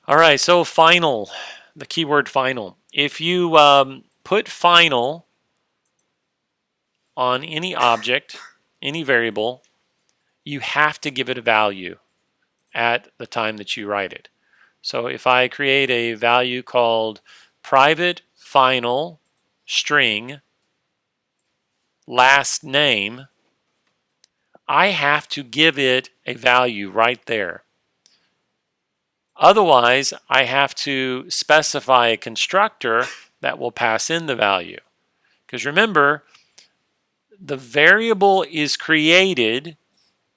All right, so final, the keyword final. If you put final on any object, any variable, you have to give it a value at the time that you write it. So if I create a value called private final string last name, I have to give it a value right there. Otherwise, I have to specify a constructor that will pass in the value. Because remember, the variable is created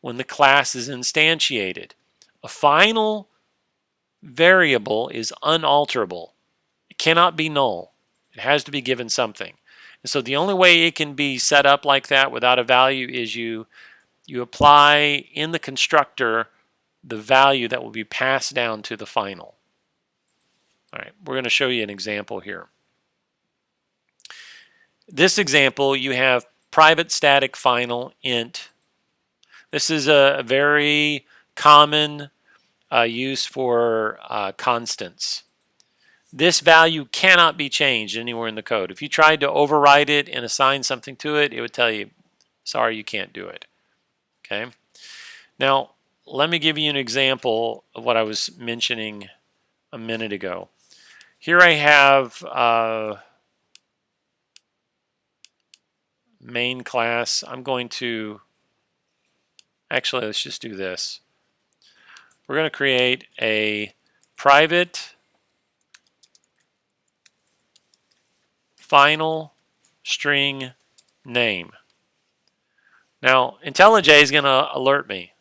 when the class is instantiated. A final variable is unalterable. It cannot be null. It has to be given something. And so the only way it can be set up like that without a value is you apply in the constructor the value that will be passed down to the final. All right, we're going to show you an example here. This example, you have private static final int. This is a very common use for constants. This value cannot be changed anywhere in the code. If you tried to override it and assign something to it, it would tell you, sorry, you can't do it. Okay. Now, let me give you an example of what I was mentioning a minute ago. Here I have main class. I'm going to, actually, let's just do this. we're going to create a private final string name. Now, IntelliJ is going to alert me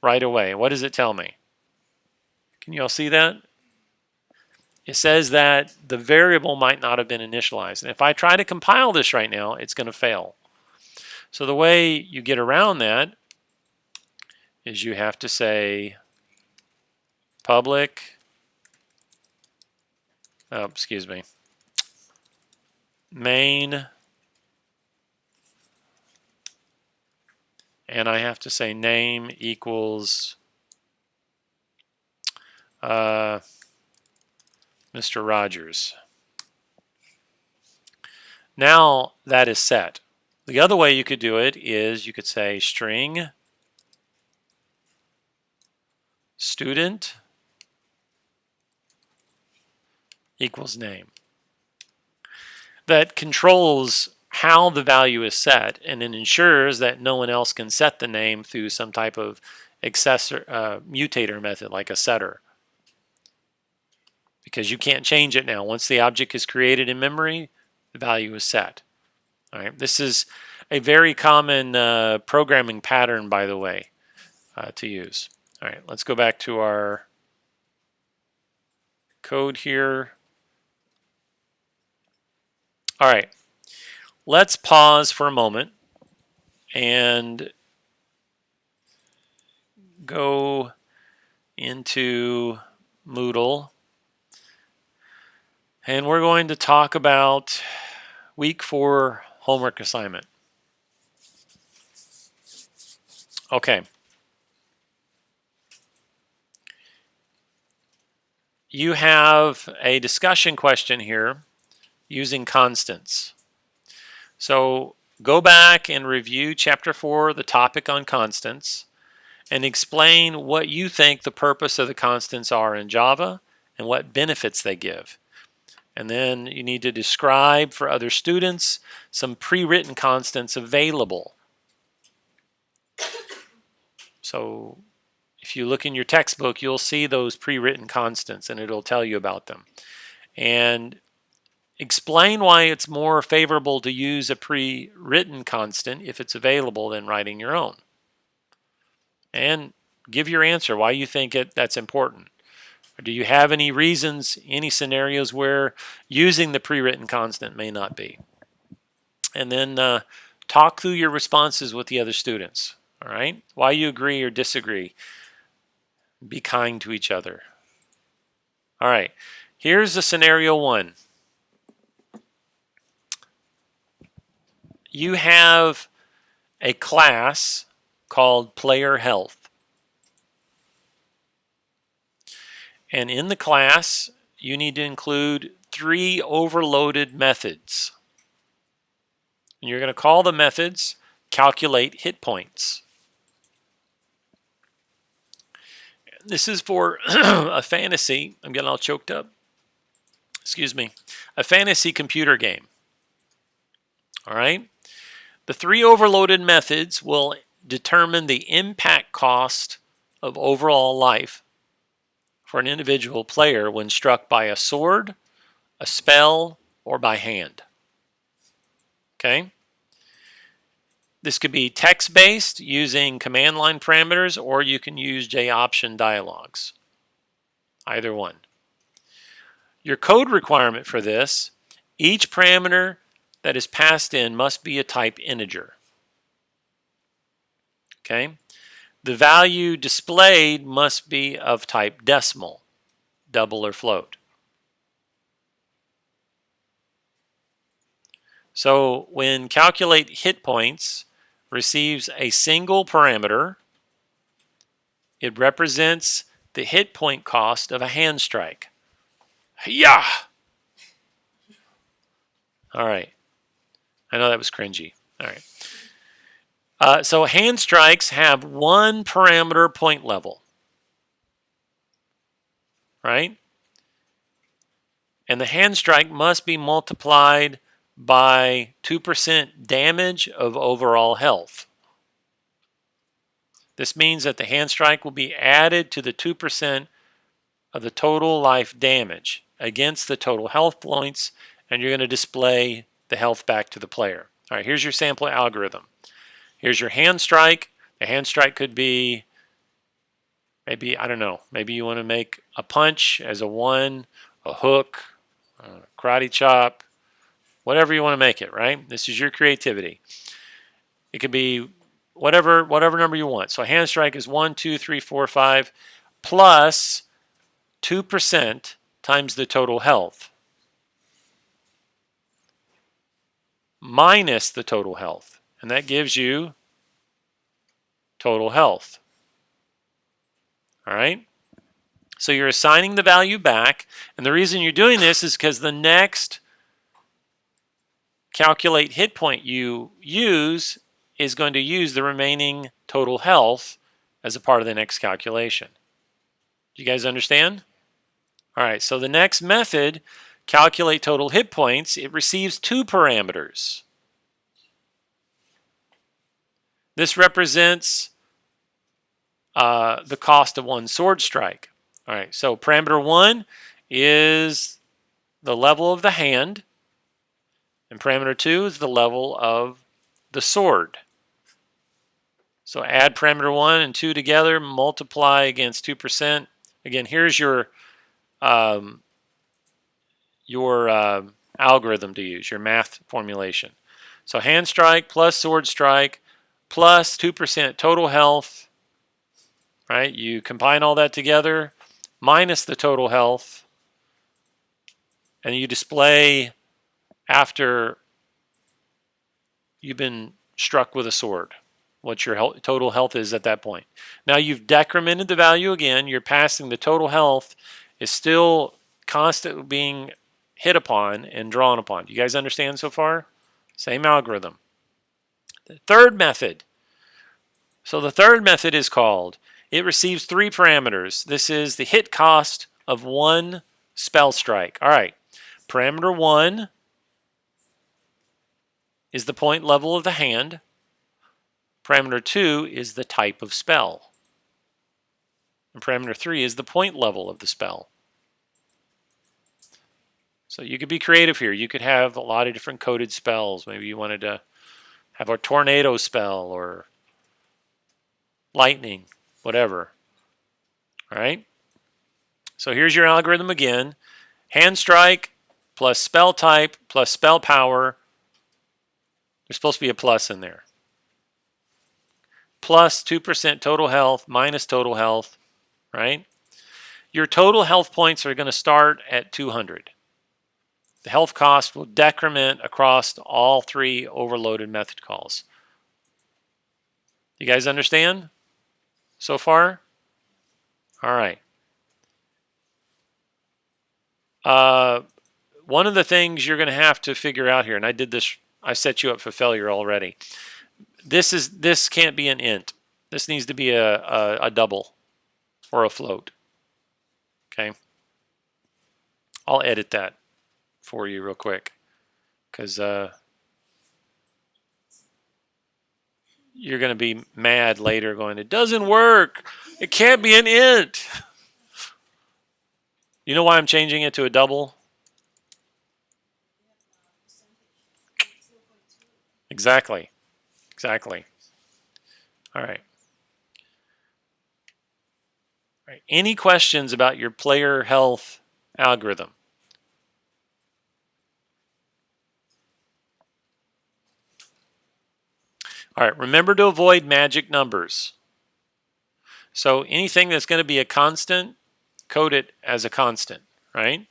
right away. What does it tell me? Can you all see that? It says that the variable might not have been initialized. And if I try to compile this right now, it's going to fail. So the way you get around that is you have to say public, main, and I have to say name equals Mr. Rogers. Now that is set. The other way you could do it is you could say string student equals name. That controls how the value is set, and it ensures that no one else can set the name through some type of mutator method like a setter. Because you can't change it now. Once the object is created in memory, the value is set. All right. This is a very common programming pattern, by the way, to use. All right, let's go back to our code here. All right, let's pause for a moment and go into Moodle. And we're going to talk about week 4 homework assignment. Okay. You have a discussion question here using constants. So go back and review chapter 4, the topic on constants, and explain what you think the purpose of the constants are in Java and what benefits they give. And then you need to describe for other students some pre-written constants available. So if you look in your textbook, you'll see those pre-written constants and it'll tell you about them. And explain why it's more favorable to use a pre-written constant if it's available than writing your own. And give your answer why you think that's important. Or do you have any reasons, any scenarios where using the pre-written constant may not be? And then talk through your responses with the other students. All right? Why you agree or disagree. Be kind to each other. All right. Here's the scenario 1. You have a class called Player Health. And in the class, you need to include 3 overloaded methods. And you're going to call the methods calculate hit points. This is for a fantasy, I'm getting all choked up. Excuse me. A fantasy computer game. All right? The 3 overloaded methods will determine the impact cost of overall life for an individual player when struck by a sword, a spell, or by hand. Okay? This could be text-based using command line parameters, or you can use JOption dialogues. Either one. Your code requirement for this, each parameter that is passed in must be a type integer. Okay? The value displayed must be of type decimal, double or float. So when calculate hit points receives a single parameter, it represents the hit point cost of a hand strike. Yeah. All right. I know that was cringy. All right. So hand strikes have 1 parameter point level. Right? And the hand strike must be multiplied by 2% damage of overall health. This means that the hand strike will be added to the 2% of the total life damage against the total health points, and you're going to display the health back to the player. All right, here's your sample algorithm. Here's your hand strike. The hand strike could be maybe, I don't know, maybe you want to make a punch as a 1, a hook, a karate chop, whatever you want to make it, right? This is your creativity. It could be whatever number you want. So a hand strike is 1, 2, 3, 4, 5 plus 2% times the total health minus the total health. And that gives you total health. All right? So you're assigning the value back. And the reason you're doing this is because the next calculate hit point you use is going to use the remaining total health as a part of the next calculation. Do you guys understand? All right, so the next method, calculate total hit points, it receives 2 parameters. This represents the cost of 1 sword strike. All right, so parameter 1 is the level of the hand, and parameter 2 is the level of the sword. So add parameter 1 and 2 together, multiply against 2%. Again, here's your algorithm to use, your math formulation. So hand strike plus sword strike plus 2% total health, right? You combine all that together minus the total health, and you display after you've been struck with a sword what your total health is at that point. Now you've decremented the value again. You're passing the total health is still constantly being hit upon and drawn upon. Do you guys understand so far? Same algorithm. The third method. So the third method is called, it receives 3 parameters. This is the hit cost of 1 spell strike. All right. Parameter 1 is the point level of the hand. Parameter 2 is the type of spell. And parameter 3 is the point level of the spell. So you could be creative here. You could have a lot of different coded spells. Maybe you wanted to have a tornado spell or lightning, whatever. All right? So here's your algorithm again. Hand strike plus spell type plus spell power. There's supposed to be a plus in there. Plus 2% total health minus total health, right? Your total health points are going to start at 200. The health cost will decrement across all 3 overloaded method calls. You guys understand so far? All right. One of the things you're going to have to figure out here, and I did this, I set you up for failure already. This can't be an int. This needs to be a double or a float. Okay. I'll edit that for you real quick because you're going to be mad later going, it doesn't work. It can't be an int. You know why I'm changing it to a double? Exactly. Exactly. All right. All right. Any questions about your player health algorithm? All right. Remember to avoid magic numbers. So anything that's going to be a constant, code it as a constant, right?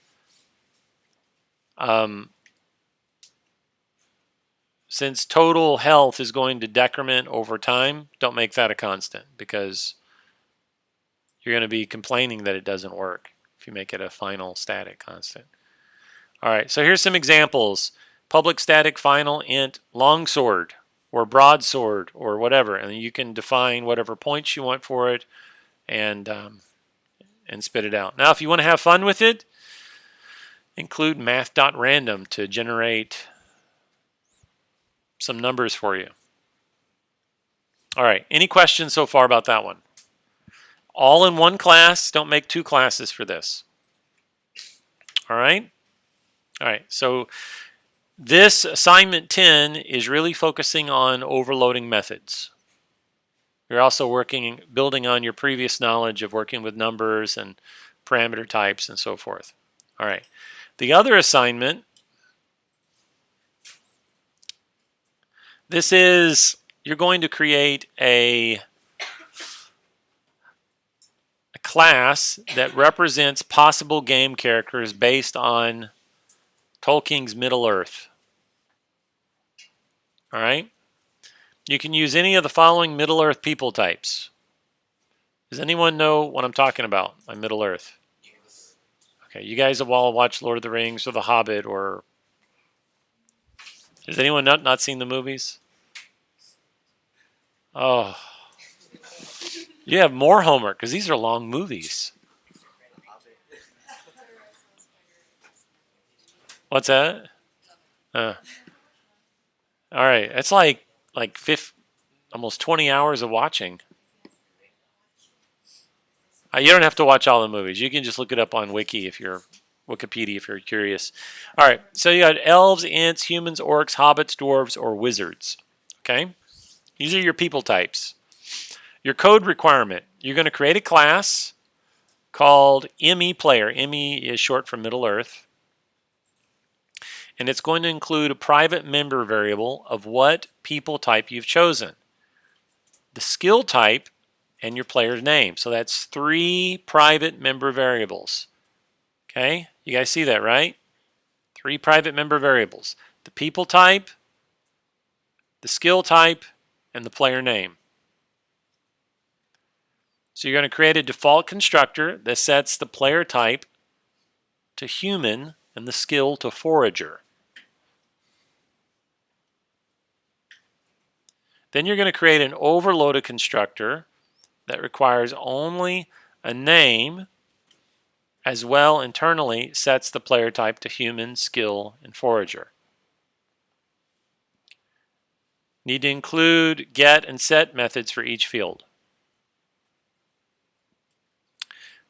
Since total health is going to decrement over time, don't make that a constant because you're going to be complaining that it doesn't work if you make it a final static constant. All right, so here's some examples. Public static final int longsword or broadsword or whatever, and you can define whatever points you want for it and spit it out. Now, if you want to have fun with it, include math.random to generate some numbers for you. All right, any questions so far about that one? All in one class, don't make two classes for this. All right? All right, so this assignment 10 is really focusing on overloading methods. You're also building on your previous knowledge of working with numbers and parameter types and so forth. All right. The other assignment, this is you're going to create a class that represents possible game characters based on Tolkien's Middle-earth. All right? You can use any of the following Middle-earth people types. Does anyone know what I'm talking about by Middle-earth? Okay, you guys have all watched Lord of the Rings or The Hobbit, or has anyone not seen the movies? Oh, you have more homework because these are long movies. What's that? All right, it's like almost 20 hours of watching. You don't have to watch all the movies. You can just look it up on Wikipedia if you're curious. All right, so you got elves, ents, humans, orcs, hobbits, dwarves, or wizards. Okay, these are your people types. Your code requirement: you're going to create a class called ME Player. ME is short for Middle Earth. And it's going to include a private member variable of what people type you've chosen, the skill type, and your player's name. So that's 3 private member variables. Okay, you guys see that, right? 3 private member variables: the people type, the skill type, and the player name. So you're going to create a default constructor that sets the player type to human and the skill to forager. Then you're going to create an overloaded constructor that requires only a name, as well internally sets the player type to human, skill, and forager. Need to include get and set methods for each field.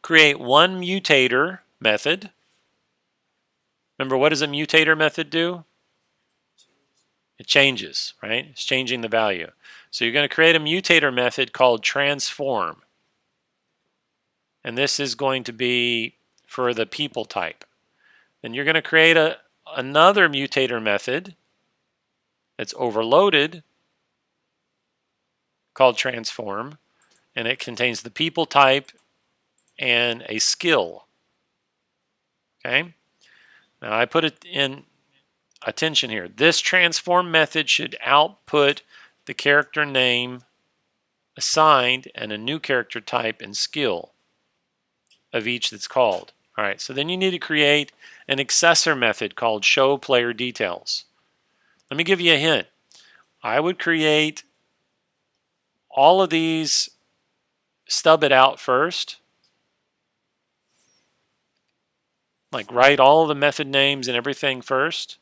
Create one mutator method. Remember, what does a mutator method do? It changes, right? It's changing the value. So you're going to create a mutator method called transform. And this is going to be for the people type. Then you're going to create another mutator method that's overloaded called transform, and it contains the people type and a skill. Okay? Now I put it in attention here. This transform method should output the character name assigned and a new character type and skill of each that's called. All right, so then you need to create an accessor method called show player details. Let me give you a hint. I would create all of these, stub it out first, like write all of the method names and everything first,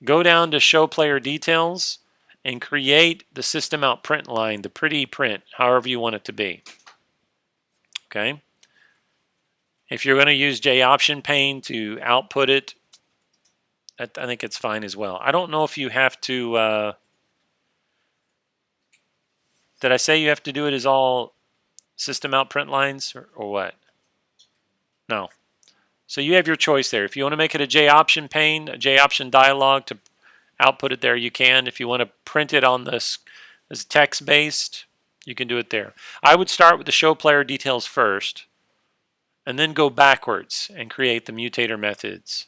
go down to show player details, and create the system out print line, the pretty print, however you want it to be. Okay? If you're going to use JOption pane to output it, I think it's fine as well. I don't know if you have to, did I say you have to do it as all system out print lines or what? No. So you have your choice there. If you want to make it a JOption pane, a JOption dialog to output it there, you can. If you want to print it on this as text-based, you can do it there. I would start with the show player details first, and then go backwards and create the mutator methods.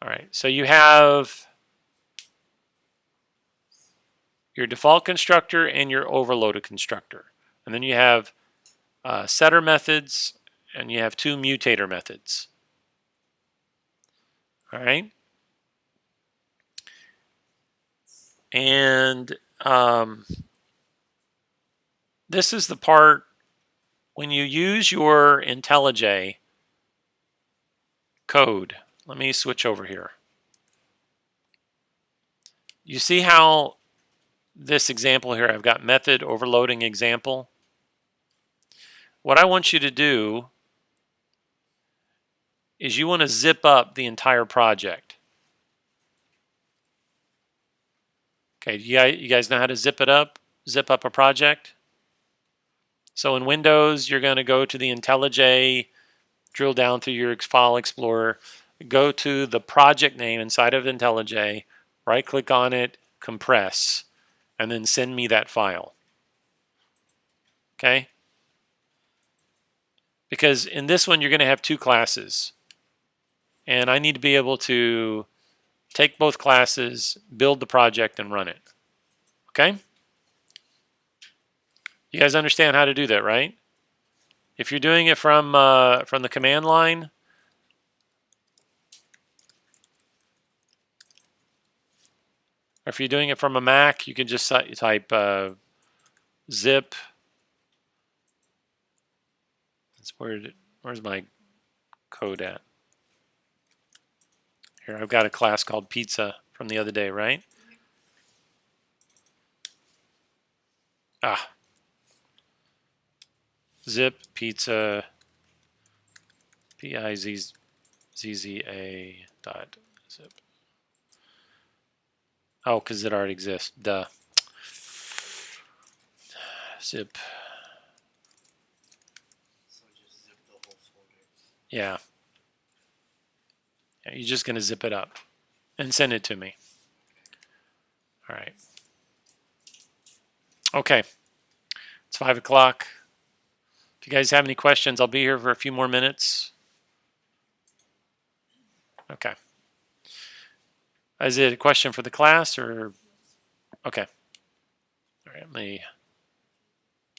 All right, so you have your default constructor and your overloaded constructor. And then you have setter methods, and you have 2 mutator methods. All right. And this is the part when you use your IntelliJ code. Let me switch over here. You see how this example here, I've got method overloading example. What I want you to do is you want to zip up the entire project. Okay, you guys know how to zip it up? Zip up a project? So in Windows, you're going to go to the IntelliJ, drill down through your file explorer, go to the project name inside of IntelliJ, right click on it, compress, and then send me that file. Okay? Because in this one, you're going to have two classes. And I need to be able to take both classes, build the project, and run it. Okay? You guys understand how to do that, right? If you're doing it from the command line, or if you're doing it from a Mac, you can just type zip. Where's my code at? Here, I've got a class called pizza from the other day, right? Zip pizza pizza dot zip. Oh, because it already exists. Duh. Zip. So just zip the whole folder. Yeah. You're just going to zip it up and send it to me. All right. Okay. It's 5 o'clock. If you guys have any questions, I'll be here for a few more minutes. Okay. Is it a question for the class or? Okay. All right. Let me